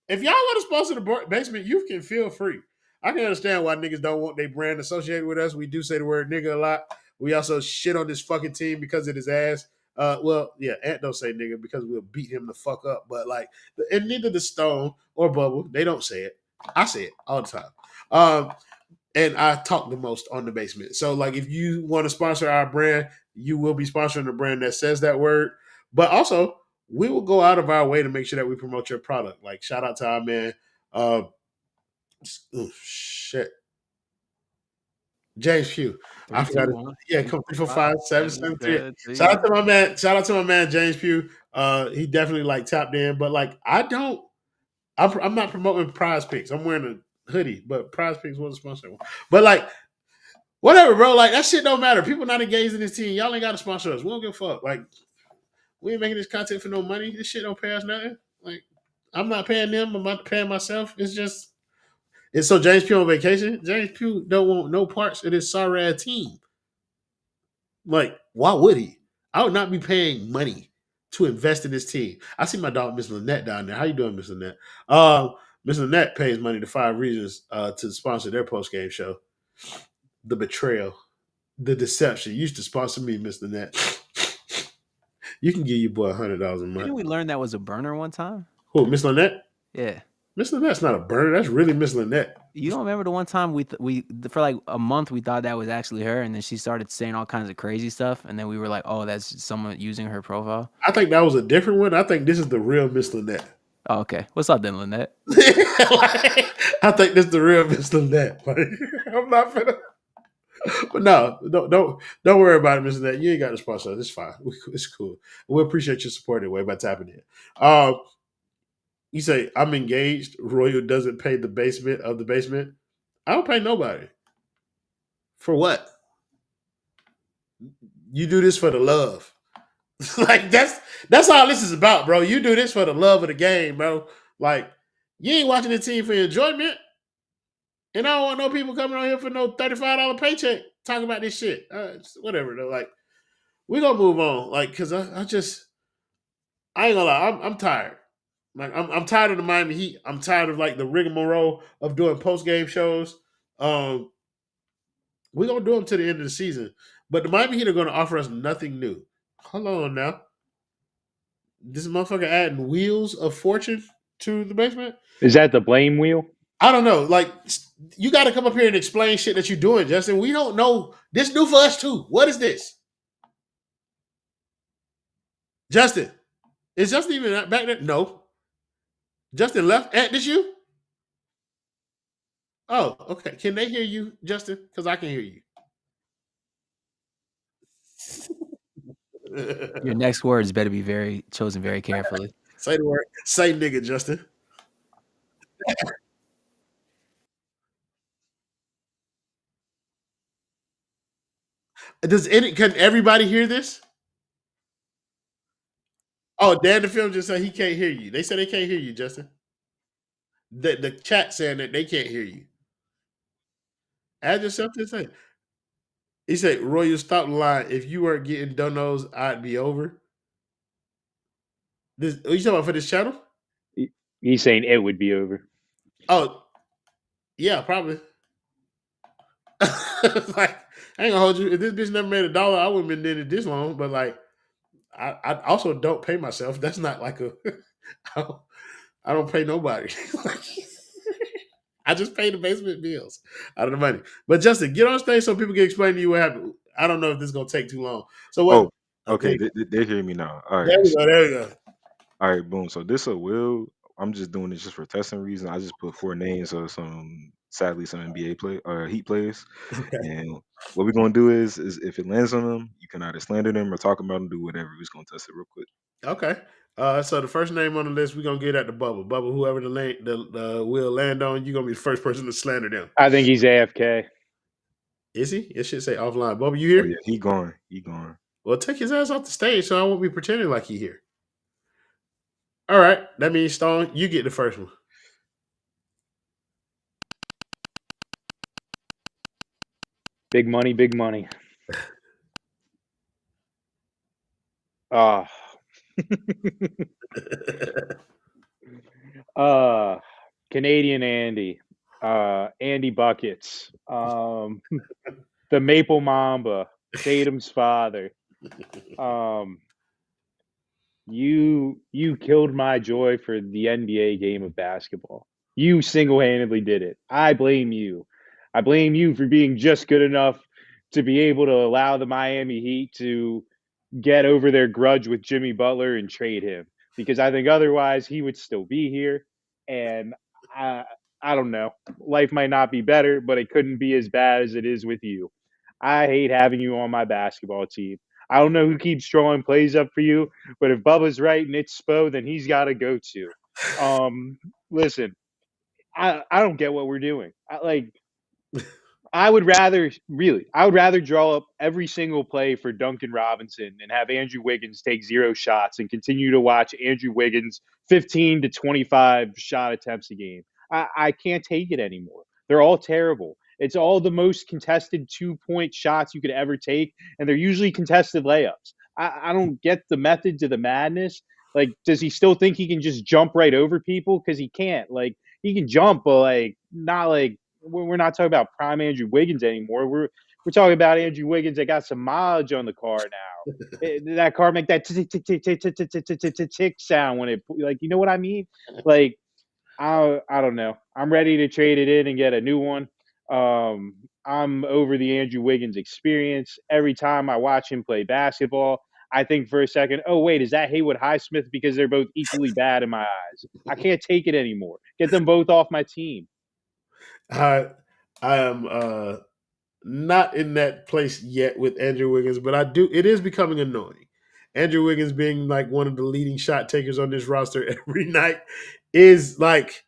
If y'all want to sponsor the basement, you can feel free. I can understand why niggas don't want their brand associated with us. We do say the word nigga a lot. We also shit on this fucking team because of his ass. Well, yeah, Ant don't say nigga because we'll beat him the fuck up. But like, and neither the Stone or Bubble, they don't say it. I say it all the time. And I talk the most on the basement. So like, if you want to sponsor our brand, you will be sponsoring the brand that says that word. But also, we will go out of our way to make sure that we promote your product. Like, shout out to our man, shit, James Pugh. I forgot it. Yeah, come 345-773. Shout out to my man. Shout out to my man James Pugh. He definitely like tapped in, but like I'm not promoting Prize Picks. I'm wearing a hoodie, but Prize Picks was a sponsor. But like, whatever, bro. Like, that shit don't matter. People not engaged in this team. Y'all ain't got to sponsor us. We don't give a fuck. Like, we ain't making this content for no money. This shit don't pay us nothing. Like, I'm not paying them. I'm not paying myself. It's so James Pugh on vacation. James Pugh don't want no parts of this sorry ass team. Like, why would he? I would not be paying money to invest in this team. I see my dog Miss Lynette down there. How you doing, Miss Lynette? Miss Lynette pays money to 5 Reasons to sponsor their post-game show. The betrayal, the deception. You used to sponsor me, Miss Lynette. You can give your boy $100 a month. Didn't we learn that was a burner one time? Who, Miss Lynette? Yeah. Miss Lynette's not a burner. That's really Miss Lynette. You don't remember the one time we for like a month we thought that was actually her, and then she started saying all kinds of crazy stuff, and then we were like, oh, that's someone using her profile. I think that was a different one. I think this is the real Miss Lynette. Oh, okay. What's up then, Lynette? I think this is the real Miss Lynette. Like, I'm not finna. But no, don't worry about it, Miss Lynette. You ain't got to sponsor us. It's fine. It's cool. We appreciate your support anyway by tapping in. You say, I'm engaged. Royal doesn't pay the basement of the basement. I don't pay nobody. For what? You do this for the love. Like, that's all this is about, bro. You do this for the love of the game, bro. Like, you ain't watching the team for enjoyment. And I don't want no people coming on here for no $35 paycheck talking about this shit. Whatever, though. Like, we're going to move on. Like, because I ain't going to lie. I'm tired. Like, I'm tired of the Miami Heat. I'm tired of, like, the rigmarole of doing post-game shows. We're going to do them to the end of the season. But the Miami Heat are going to offer us nothing new. Hold on now. This motherfucker adding wheels of fortune to the basement? Is that the blame wheel? I don't know. Like, you got to come up here and explain shit that you're doing, Justin. We don't know. This new for us, too. What is this? Justin. Is Justin even back there? No. Justin left. Ant, this you? Oh, okay. Can they hear you, Justin? Because I can hear you. Your next words better be chosen very carefully. Say the word. Say nigga, Justin. Can everybody hear this? Oh, Dan the Film just said he can't hear you. They said they can't hear you, Justin. The chat saying that they can't hear you. Add yourself to the thing. He said, Roy, stop the line. If you weren't getting donos, I'd be over. Are you talking about for this channel? He's saying it would be over. Oh, yeah, probably. Like, I ain't gonna hold you. If this bitch never made $1, I wouldn't been doing it this long. But like, I also don't pay myself. That's not like I don't pay nobody. I just pay the basement bills out of the money. But Justin, get on stage so people can explain to you what happened. I don't know if this is gonna take too long. So what? Oh, okay, they hear me now. All right. There we go. There we go. All right, boom. So this a will. I'm just doing this just for testing reason. I just put 4 names of some NBA play or Heat players, Okay. and what we're gonna do is if it lands on them, you can either slander them or talk about them, do whatever. We're just gonna test it real quick. Okay. So the first name on the list we're gonna get at the bubble. Bubble, whoever the will land on, you're gonna be the first person to slander them. I think he's AFK. Is he? It should say offline. Bubble, you Oh here? yeah, he gone. He gone. Well, take his ass off the stage so I won't be pretending like he here. All right. That means Stone, you get the first one. Big money, big money. Ah. Canadian Andy. Andy Buckets. The Maple Mamba. Tatum's father. You killed my joy for the NBA game of basketball. You single-handedly did it. I blame you. I blame you for being just good enough to be able to allow the Miami Heat to get over their grudge with Jimmy Butler and trade him, because I think otherwise he would still be here. And I, I don't know. Life might not be better, but it couldn't be as bad as it is with you. I hate having you on my basketball team. I don't know who keeps drawing plays up for you, but if Bubba's right and it's Spo, then he's got to go to. Listen, I don't get what we're doing. I would rather draw up every single play for Duncan Robinson and have Andrew Wiggins take 0 shots and continue to watch Andrew Wiggins 15 to 25 shot attempts a game. I can't take it anymore. They're all terrible. It's all the most contested 2-point shots you could ever take, and they're usually contested layups. I don't get the method to the madness. Like, does he still think he can just jump right over people? Because he can't. Like, he can jump, but not we're not talking about prime Andrew Wiggins anymore. We're talking about Andrew Wiggins that got some mileage on the car now. That car make that tick tick tick tick tick tick tick tick tick tick sound when it, like, you know what I mean? Like, I don't know. I'm ready to trade it in and get a new one. I'm over the Andrew Wiggins experience. Every time I watch him play basketball, I think for a second, oh wait, is that Haywood Highsmith? Because they're both equally bad in my eyes. I can't take it anymore. Get them both off my team. I am not in that place yet with Andrew Wiggins, but it is becoming annoying. Andrew Wiggins being like one of the leading shot takers on this roster every night is like,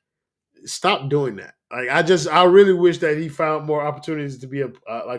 stop doing that. Like, I really wish that he found more opportunities to be a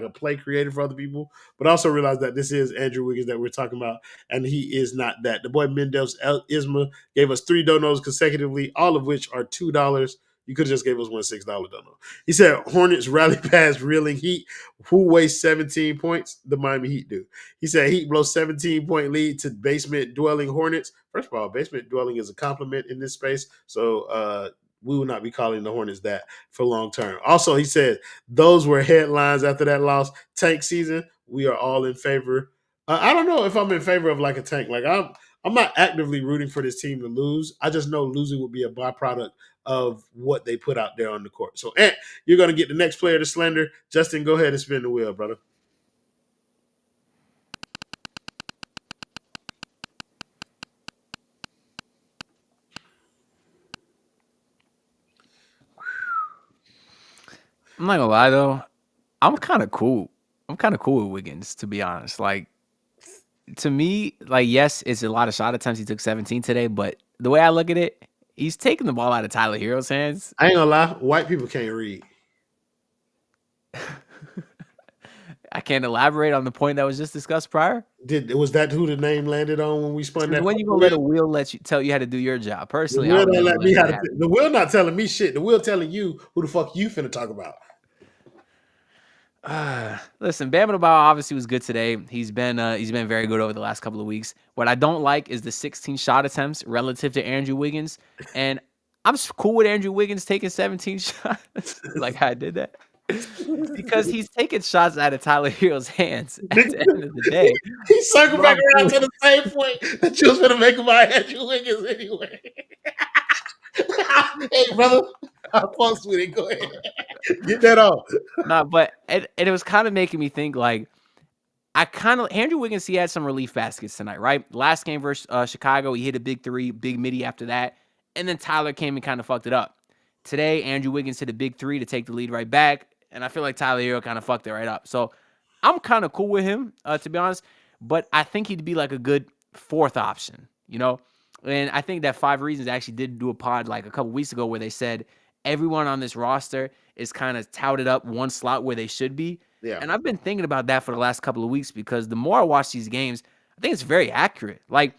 play creator for other people, but also realize that this is Andrew Wiggins that we're talking about, and he is not that. The boy Mendes Isma gave us 3 donos consecutively, all of which are $2. You could have just gave us one $6 dono. He said Hornets rally past reeling Heat. Who wastes 17 points? The Miami Heat do. He said Heat blow 17-point lead to basement dwelling Hornets. First of all, basement dwelling is a compliment in this space, so we will not be calling the Hornets that for long term. Also, he said those were headlines after that loss. Tank season, we are all in favor. I don't know if I'm in favor of like a tank. Like, I'm not actively rooting for this team to lose. I just know losing would be a byproduct of what they put out there on the court. So, Ant, you're going to get the next player to slender. Justin, go ahead and spin the wheel, brother. I'm not gonna lie though, I'm kind of cool. I'm kind of cool with Wiggins, to be honest. Like, to me, like, yes, it's a lot of shot attempts. He took 17 today, but the way I look at it, he's taking the ball out of Tyler Hero's hands. I ain't gonna lie, white people can't read. I can't elaborate on the point that was just discussed prior. Was that who the name landed on when we spun that? When you gonna let a wheel tell you how to do your job? The Personally, wheel I would don't never let me let how that to. The wheel not telling me shit. The wheel telling you who the fuck you finna talk about. Listen, Bam Adebayo obviously was good today. He's been very good over the last couple of weeks. What I don't like is the 16 shot attempts relative to Andrew Wiggins, and I'm cool with Andrew Wiggins taking 17 shots. Like, I did that because he's taking shots out of Tyler Hero's hands at the end of the day. He circled back around to the same point that you was gonna make about Andrew Wiggins anyway. Hey, brother, I fucks with it. Go ahead, get that off. Nah, but it was kind of making me think, like, Andrew Wiggins, he had some relief baskets tonight, right? Last game versus Chicago, he hit a big 3, big midi after that, and then Tyler came and kind of fucked it up. Today, Andrew Wiggins hit a big 3 to take the lead right back, and I feel like Tyler Hero kind of fucked it right up. So I'm kind of cool with him, to be honest, but I think he'd be like a good 4th option. you know? And I think that 5 Reasons actually did do a pod like a couple weeks ago where they said everyone on this roster is kind of touted up one slot where they should be. Yeah. And I've been thinking about that for the last couple of weeks because the more I watch these games, I think it's very accurate. Like,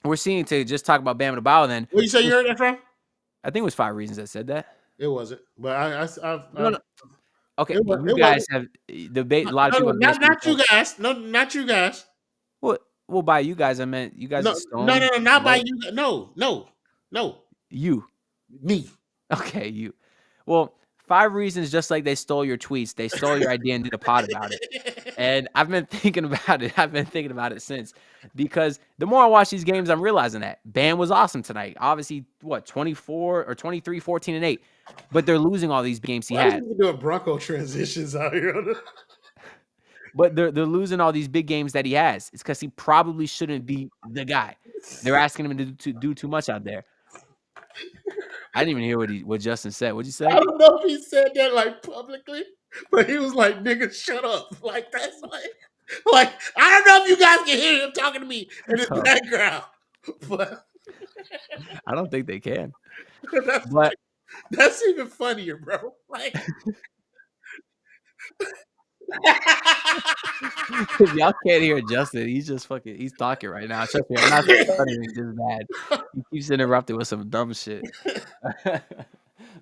we're seeing, to just talk about Bam Adebayo then. Where you say you heard that from? I think it was 5 Reasons that said that. It wasn't, but No. Okay, It you wasn't. guys have debate. A lot of people. Not you guys. No, not you guys. Well, by you guys, I meant you guys. No, not by you. No. You. Me. Okay, you. Well, 5 Reasons, just like they stole your tweets, they stole your idea and did a pod about it. And I've been thinking about it. I've been thinking about it since, because the more I watch these games, I'm realizing that Bam was awesome tonight. Obviously, 24 or 23, 14 and 8, but they're losing all these games he had. We're doing Bronco transitions out here. But they're losing all these big games that he has. It's because he probably shouldn't be the guy. They're asking him to do too much out there. I didn't even hear what Justin said. What'd you say? I don't know if he said that like publicly, but he was like, "Nigga, shut up!" Like that's like I don't know if you guys can hear him talking to me in the background, but I don't think they can. That's even funnier, bro. Like. If y'all can't hear Justin, he's talking right now. Trust me, I'm not starting this bad. He keeps interrupting with some dumb shit.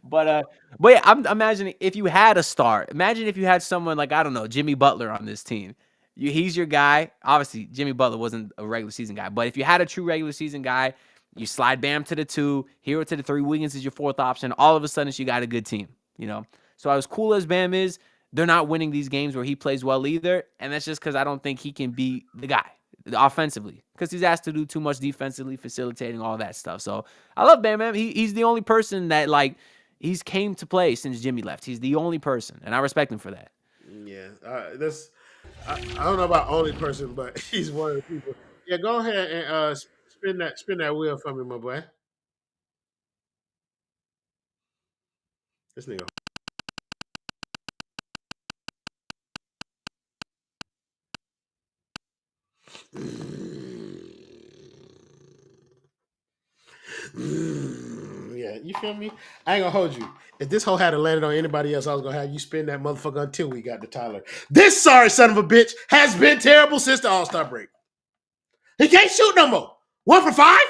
But yeah, I'm imagining if you had a star. Imagine if you had someone like, I don't know, Jimmy Butler on this team. He's your guy. Obviously, Jimmy Butler wasn't a regular season guy, but if you had a true regular season guy, you slide Bam to the 2, Hero to the 3, Wiggins is your 4th option. All of a sudden, you got a good team. You know. So as cool as Bam is, they're not winning these games where he plays well either, and that's just because I don't think he can be the guy offensively, because he's asked to do too much defensively, facilitating all that stuff. So I love Bam, man. He's the only person that, like, he's came to play since Jimmy left. He's the only person, and I respect him for that. Yeah, I don't know about only person, but he's one of the people. Yeah, go ahead and spin that wheel for me, my boy. This nigga. Yeah, you feel me? I ain't gonna hold you. If this hoe had landed on anybody else, I was gonna have you spin that motherfucker until we got to Tyler. This sorry son of a bitch has been terrible since the All-Star break. He can't shoot no more. 1 for 5?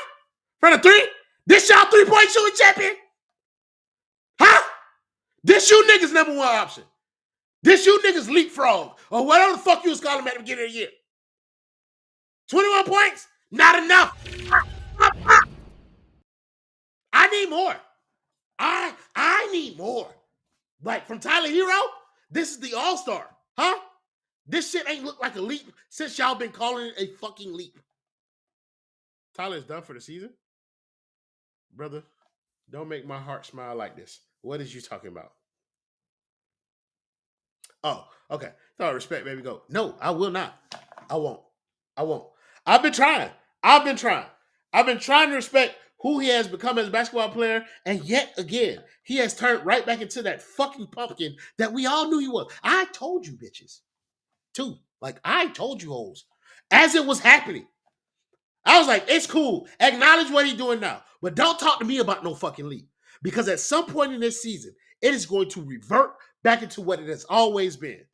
From the 3? This y'all 3-point shooting champion? Huh? This you niggas number 1 option. This you niggas leapfrog, or whatever the fuck you was calling him at the beginning of the year. 21 points? Not enough. I need more. I need more. Like from Tyler Hero, this is the All-Star. Huh? This shit ain't looked like a leap since y'all been calling it a fucking leap. Tyler's done for the season? Brother, don't make my heart smile like this. What is you talking about? Oh, okay. So respect, baby, go. No, I will not. I won't. I've been trying to respect who he has become as a basketball player, and yet again, he has turned right back into that fucking pumpkin that we all knew he was. I told you bitches, too. Like, I told you hoes. As it was happening. I was like, it's cool. Acknowledge what he's doing now. But don't talk to me about no fucking leap. Because at some point in this season, it is going to revert back into what it has always been.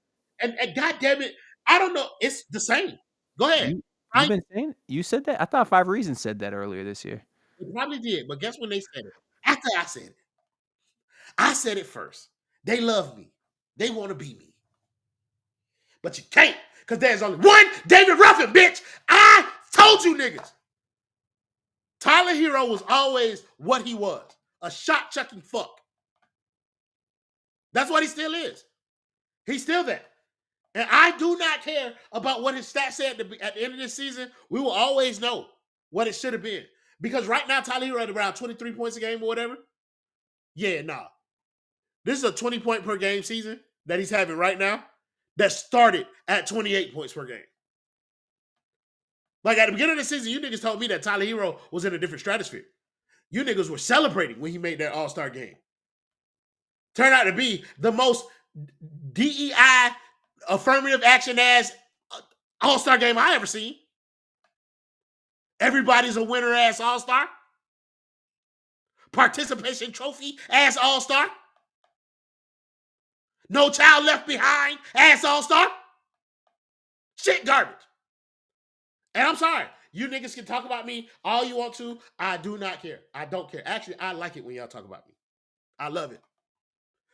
And God damn it, I don't know. It's the same. Go ahead. You've been saying it? You said that? I thought 5 Reasons said that earlier this year. It probably did, but guess when they said it? After I said it. I said it first. They love me. They want to be me. But you can't, because there's only one David Ruffin, bitch. I told you niggas. Tyler Hero was always what he was. A shot-chucking fuck. That's what he still is. He's still that. And I do not care about what his stats said at the end of this season. We will always know what it should have been. Because right now, Tyler Hero at around 23 points a game or whatever. Yeah, nah. This is a 20-point per game season that he's having right now that started at 28 points per game. Like at the beginning of the season, you niggas told me that Tyler Hero was in a different stratosphere. You niggas were celebrating when he made that All-Star game. Turned out to be the most DEI affirmative action ass All-Star game I ever seen. Everybody's a winner ass all-star. Participation trophy ass all-star. No child left behind ass all-star. Shit garbage. And I'm sorry. You niggas can talk about me all you want to. I do not care. I don't care. Actually, I like it when y'all talk about me. I love it.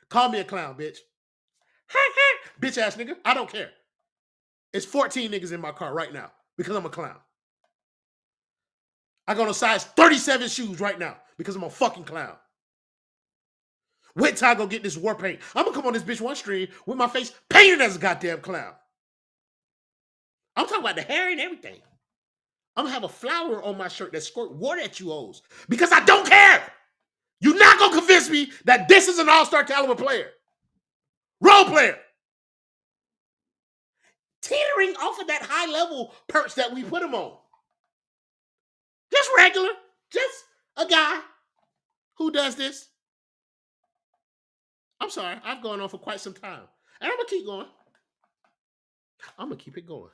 Call me a clown, bitch. Bitch ass nigga. I don't care. It's 14 niggas in my car right now because I'm a clown. I got on size 37 shoes right now because I'm a fucking clown. Wait till I go get this war paint. I'm gonna come on this bitch one stream with my face painted as a goddamn clown. I'm talking about the hair and everything. I'm gonna have a flower on my shirt that squirt water at you hoes because I don't care. You're not gonna convince me that this is an all-star caliber player. Role player. Teetering off of that high level perch that we put him on. Just regular. Just a guy who does this. I'm sorry. I've gone on for quite some time. And I'm gonna keep going. I'm gonna keep it going.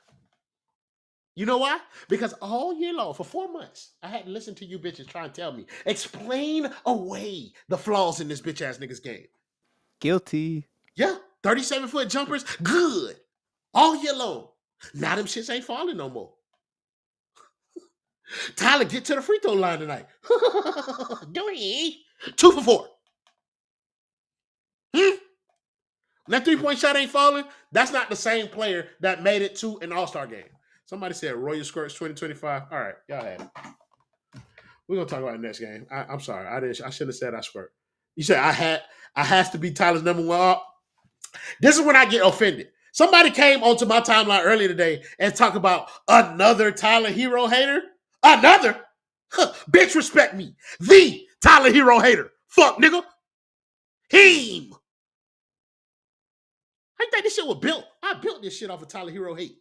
You know why? Because all year long, for 4 months, I had to listen to you bitches try and tell me, explain away the flaws in this bitch ass nigga's game. Guilty. Yeah, 37-foot jumpers, good. All year long. Now them shits ain't falling no more. Tyler, get to the free throw line tonight. Do it. 2 for 4. That 3-point shot ain't falling. That's not the same player that made it to an all-star game. Somebody said Royal Skirts 2025. All right, y'all have it. We're gonna talk about the next game. I'm sorry, I shouldn't have said I squirt. You said I has to be Tyler's number one. This is when I get offended. Somebody came onto my timeline earlier today and talked about another Tyler Hero hater. Another? Bitch, respect me. The Tyler Hero hater. Fuck, nigga. Him. I think this shit was built. I built this shit off of Tyler Hero hate.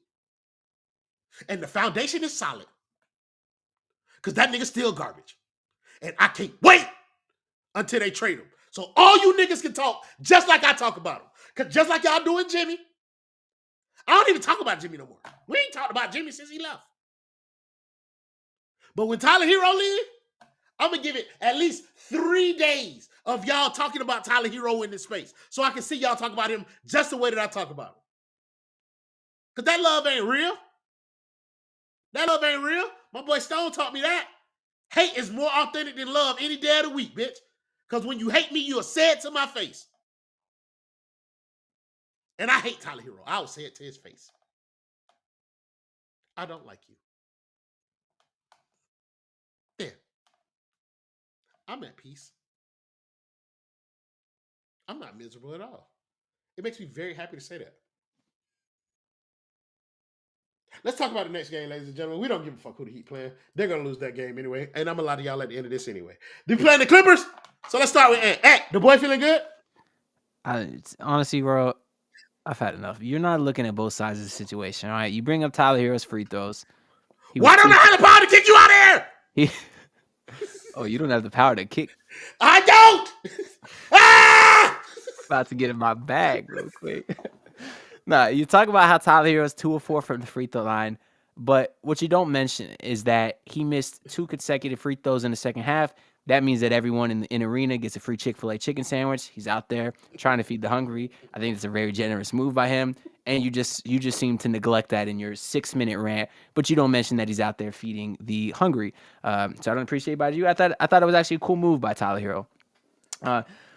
And the foundation is solid. Because that nigga's still garbage. And I can't wait until they trade him. So all you niggas can talk just like I talk about him. Because just like y'all doing Jimmy, I don't even talk about Jimmy no more. We ain't talked about Jimmy since he left. But when Tyler Hero leave, I'm going to give it at least 3 days of y'all talking about Tyler Hero in this space. So I can see y'all talk about him just the way that I talk about him. Because that love ain't real. That love ain't real. My boy Stone taught me that. Hate is more authentic than love any day of the week, bitch. Because when you hate me, you'll say it to my face. And I hate Tyler Hero. I will say it to his face. I don't like you. Yeah. I'm at peace. I'm not miserable at all. It makes me very happy to say that. Let's talk about the next game, ladies and gentlemen. We don't give a fuck who the Heat playing. They're going to lose that game anyway. And I'm going to lie to y'all at the end of this anyway. They're playing the Clippers. So let's start with Ant. Ant, the boy feeling good? Honestly, bro, I've had enough. You're not looking at both sides of the situation, all right? You bring up Tyler Hero's free throws. Why don't I have the power to kick you out of here? Oh, you don't have the power to kick. I don't. Ah! About to get in my bag real quick. Nah, you talk about how Tyler Hero's 2 of 4 from the free throw line, but what you don't mention is that he missed 2 consecutive free throws in the second half. That means that everyone in the arena gets a free Chick-fil-A chicken sandwich. He's out there trying to feed the hungry. I think it's a very generous move by him, and you just seem to neglect that in your 6-minute rant. But you don't mention that he's out there feeding the hungry. So I don't appreciate it by you. I thought it was actually a cool move by Tyler Hero.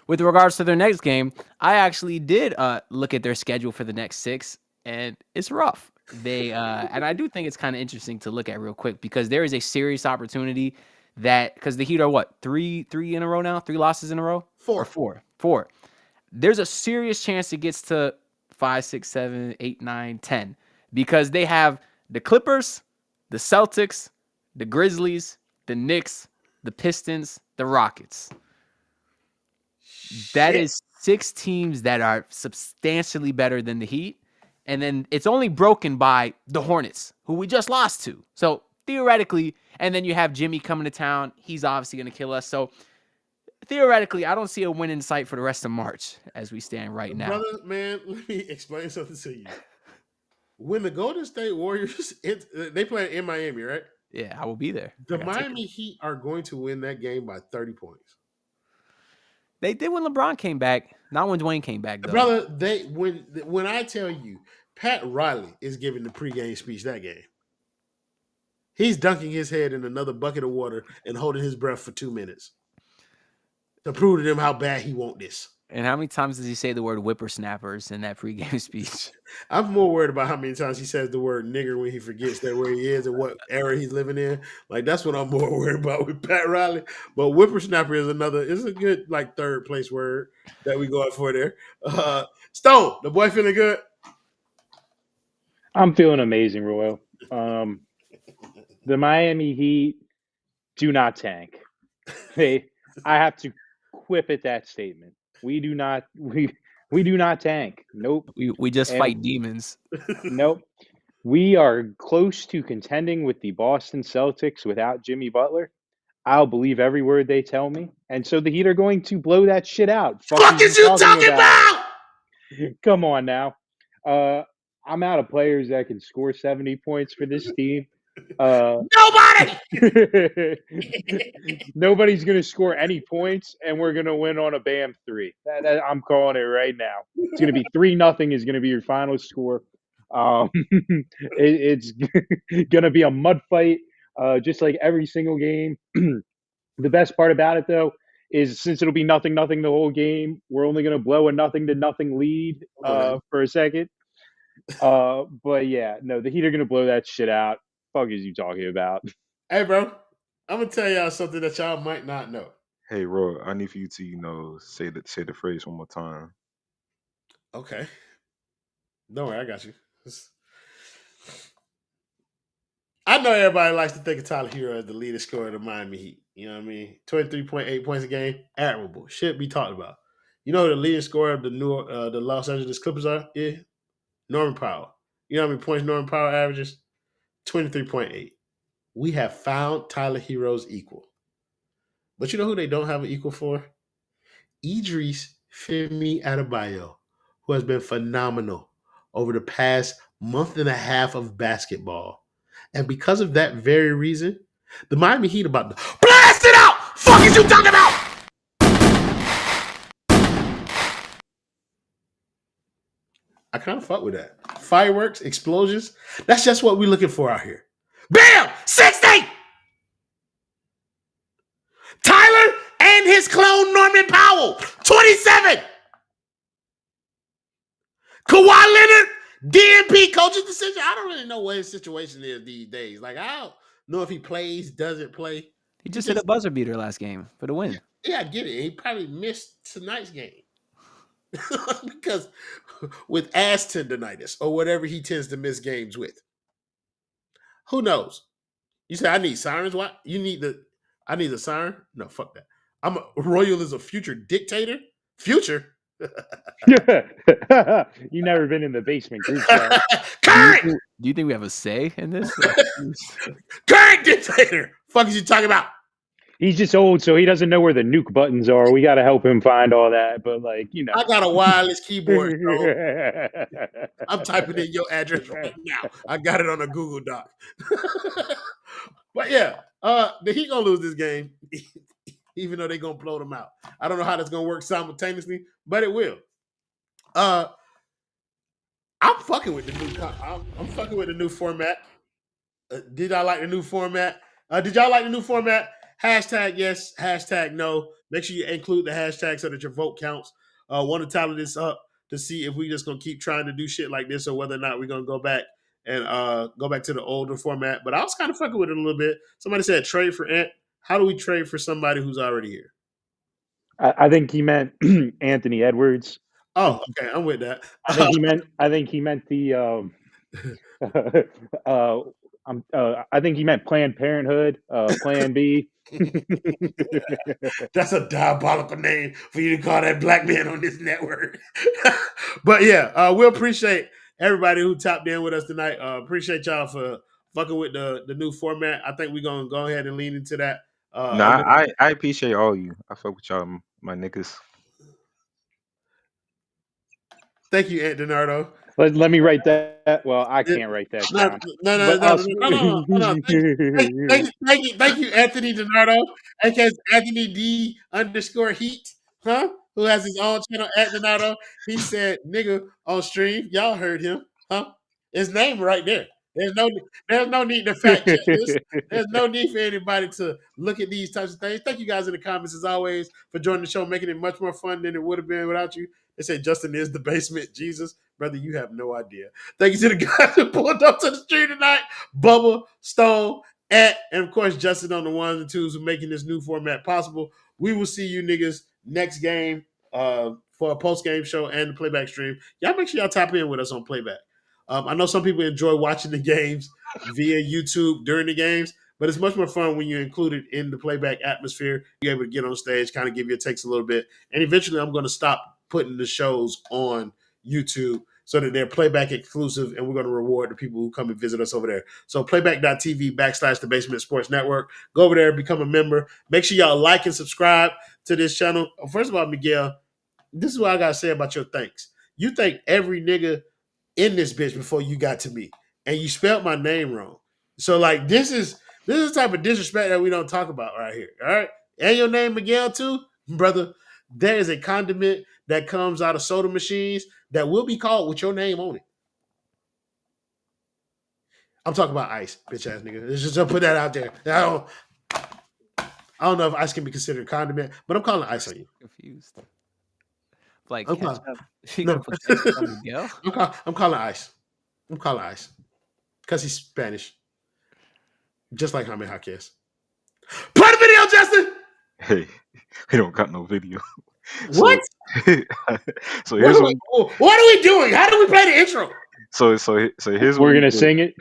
With regards to their next game, I actually did look at their schedule for the next 6, and it's rough. They and I do think it's kind of interesting to look at real quick because there is a serious opportunity that because the Heat are what 3 in a row now, 3 losses in a row, 4. Or 4. There's a serious chance it gets to 5, 6, 7, 8, 9, 10 because they have the Clippers, the Celtics, the Grizzlies, the Knicks, the Pistons, the Rockets. That is 6 teams that are substantially better than the Heat. And then it's only broken by the Hornets, who we just lost to. So theoretically, and then you have Jimmy coming to town. He's obviously going to kill us. So theoretically, I don't see a win in sight for the rest of March as we stand right now. Brother, man, let me explain something to you. When the Golden State Warriors, they play in Miami, right? Yeah, I will be there. The I got tickets. Miami Heat are going to win that game by 30 points. They did when LeBron came back. Not when Dwayne came back, though. Brother, when I tell you, Pat Riley is giving the pregame speech that game. He's dunking his head in another bucket of water and holding his breath for 2 minutes to prove to them how bad he want this. And how many times does he say the word whippersnappers in that pregame speech? I'm more worried about how many times he says the word nigger when he forgets that where he is and what era he's living in. Like, that's what I'm more worried about with Pat Riley. But whippersnapper is a good like third place word that we going for there. Stone, the boy feeling good? I'm feeling amazing, Royal. The Miami Heat do not tank. I have to quip at that statement. We do not tank. Nope. We just And- fight demons. Nope. We are close to contending with the Boston Celtics without Jimmy Butler. I'll believe every word they tell me. And so the Heat are going to blow that shit out. Fuck is you talking about? Come on now. I'm out of players that can score 70 points for this team. Nobody! Nobody's going to score any points, and we're going to win on a BAM 3. I'm calling it right now. It's going to be 3-0 is going to be your final score. It's going to be a mud fight, just like every single game. The best part about it, though, is since it'll be 0-0 the whole game, we're only going to blow a 0-0 lead for a second. But yeah, no, the Heat are going to blow that shit out. Fuck is you talking about? Hey, bro, I'm going to tell y'all something that y'all might not know. Hey, Roy, I need for you to, say the phrase one more time. Okay. Don't worry, I got you. I know everybody likes to think of Tyler Hero as the leading scorer of the Miami Heat. You know what I mean? 23.8 points a game, admirable. Should be talked about. You know who the leading scorer of the Los Angeles Clippers are? Yeah, Norman Powell. You know how many points Norman Powell averages? 23.8. We have found Tyler Hero's equal. But you know who they don't have an equal for? Idris Femi Adebayo, who has been phenomenal over the past month and a half of basketball. And because of that very reason, the Miami Heat about to blast it out! Fuck is you talking about? I kind of fuck with that. Fireworks, explosions, that's just what we're looking for out here. Bam! 60! Tyler and his clone Norman Powell, 27. Kawhi Leonard, DNP coaching decision. I don't really know what his situation is these days. Like, I don't know if he plays, doesn't play. He just hit a buzzer beater last game for the win. Yeah, I get it. He probably missed tonight's game. Because with ass tendonitis or whatever he tends to miss games with. Who knows? You say I need sirens? What? I need a siren? No, fuck that. Royal is a future dictator? Future? You never been in the basement group chat. Current! Do you think we have a say in this? Current dictator! Fuck is you talking about? He's just old, so he doesn't know where the nuke buttons are. We got to help him find all that. But I got a wireless keyboard. I'm typing in your address right now. I got it on a Google Doc. But yeah, the Heat gonna lose this game, even though they're gonna blow them out. I don't know how that's gonna work simultaneously, but it will. I'm fucking with the new. I'm fucking with the new format. Did I like the new format? Did y'all like the new format? Hashtag yes, hashtag no. Make sure you include the hashtag so that your vote counts. Want to tally this up to see if we just gonna keep trying to do shit like this or whether or not we're gonna go back and go back to the older format. But I was kind of fucking with it a little bit. Somebody said trade for Ant. How do we trade for somebody who's already here? I think he meant Anthony Edwards. Oh, okay, I'm with that. I think he meant the. I think he meant Planned Parenthood, Plan B. That's a diabolical name for you to call that black man on this network. But yeah, we appreciate everybody who tapped in with us tonight. Appreciate y'all for fucking with the new format. I think we're gonna go ahead and lean into that. I appreciate all you. I fuck with y'all, my niggas. Thank you, Aunt Donardo. Let me write that. Well, I can't write that No, down. no. But Hold on. Thank you, Anthony Donardo, aka Anthony D_Heat, huh? Who has his own channel at Donardo. He said, "Nigga on stream." Y'all heard him, huh? His name right there. There's no need to fact check this. There's no need for anybody to look at these types of things. Thank you guys in the comments as always for joining the show, making it much more fun than it would have been without you. They say Justin is the basement. Jesus, brother, you have no idea. Thank you to the guys who pulled up to the stream tonight. Bubba, Stone, and of course Justin on the ones and twos who making this new format possible. We will see you niggas next game for a post-game show and the playback stream. Y'all make sure y'all tap in with us on playback. I know some people enjoy watching the games via YouTube during the games, but it's much more fun when you're included in the playback atmosphere. You're able to get on stage, kind of give your takes a little bit. And eventually I'm going to stop putting the shows on YouTube so that they're playback exclusive, and we're going to reward the people who come and visit us over there. So playback.tv/The Basement Sports Network. Go over there, become a member. Make sure y'all like and subscribe to this channel. First of all, Miguel, this is what I got to say about your thanks. You thank every nigga in this bitch before you got to me, and you spelled my name wrong. So like this is the type of disrespect that we don't talk about right here. All right, and your name Miguel too, brother. There is a condiment that comes out of soda machines that will be called with your name on it. I'm talking about ice, bitch ass nigga. Let's just put that out there. I don't know if ice can be considered a condiment, but I'm calling ice on you. Confused. Like I'm ketchup. calling, no. I'm calling ice. I'm calling ice because he's Spanish, just like Jaime Jaquez. Play the video, Justin. Hey, we don't got no video. What? So here's what are we doing? How do we play the intro? So here's we're gonna sing it.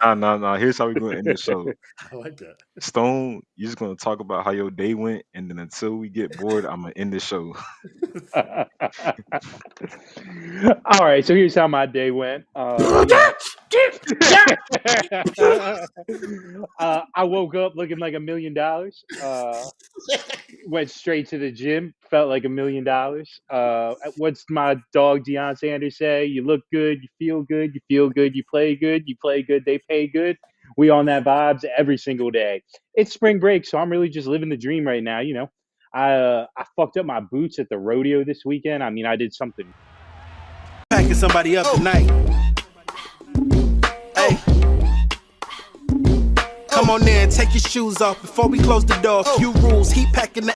Nah. Here's how we're gonna end the show. I like that. Stone, you're just gonna talk about how your day went, and then until we get bored, I'm gonna end the show. All right, so here's how my day went. I woke up looking like $1 million. Went straight to the gym, felt like $1 million. What's my dog Deion Sanders say? You look good, you feel good, you play good, they pay good. We on that vibes every single day. It's spring break, so I'm really just living the dream right now. You know, I fucked up my boots at the rodeo this weekend. I mean, I did something. Packing somebody up tonight. Hey. Come on in, take your shoes off before we close the door. A few rules, heat packing the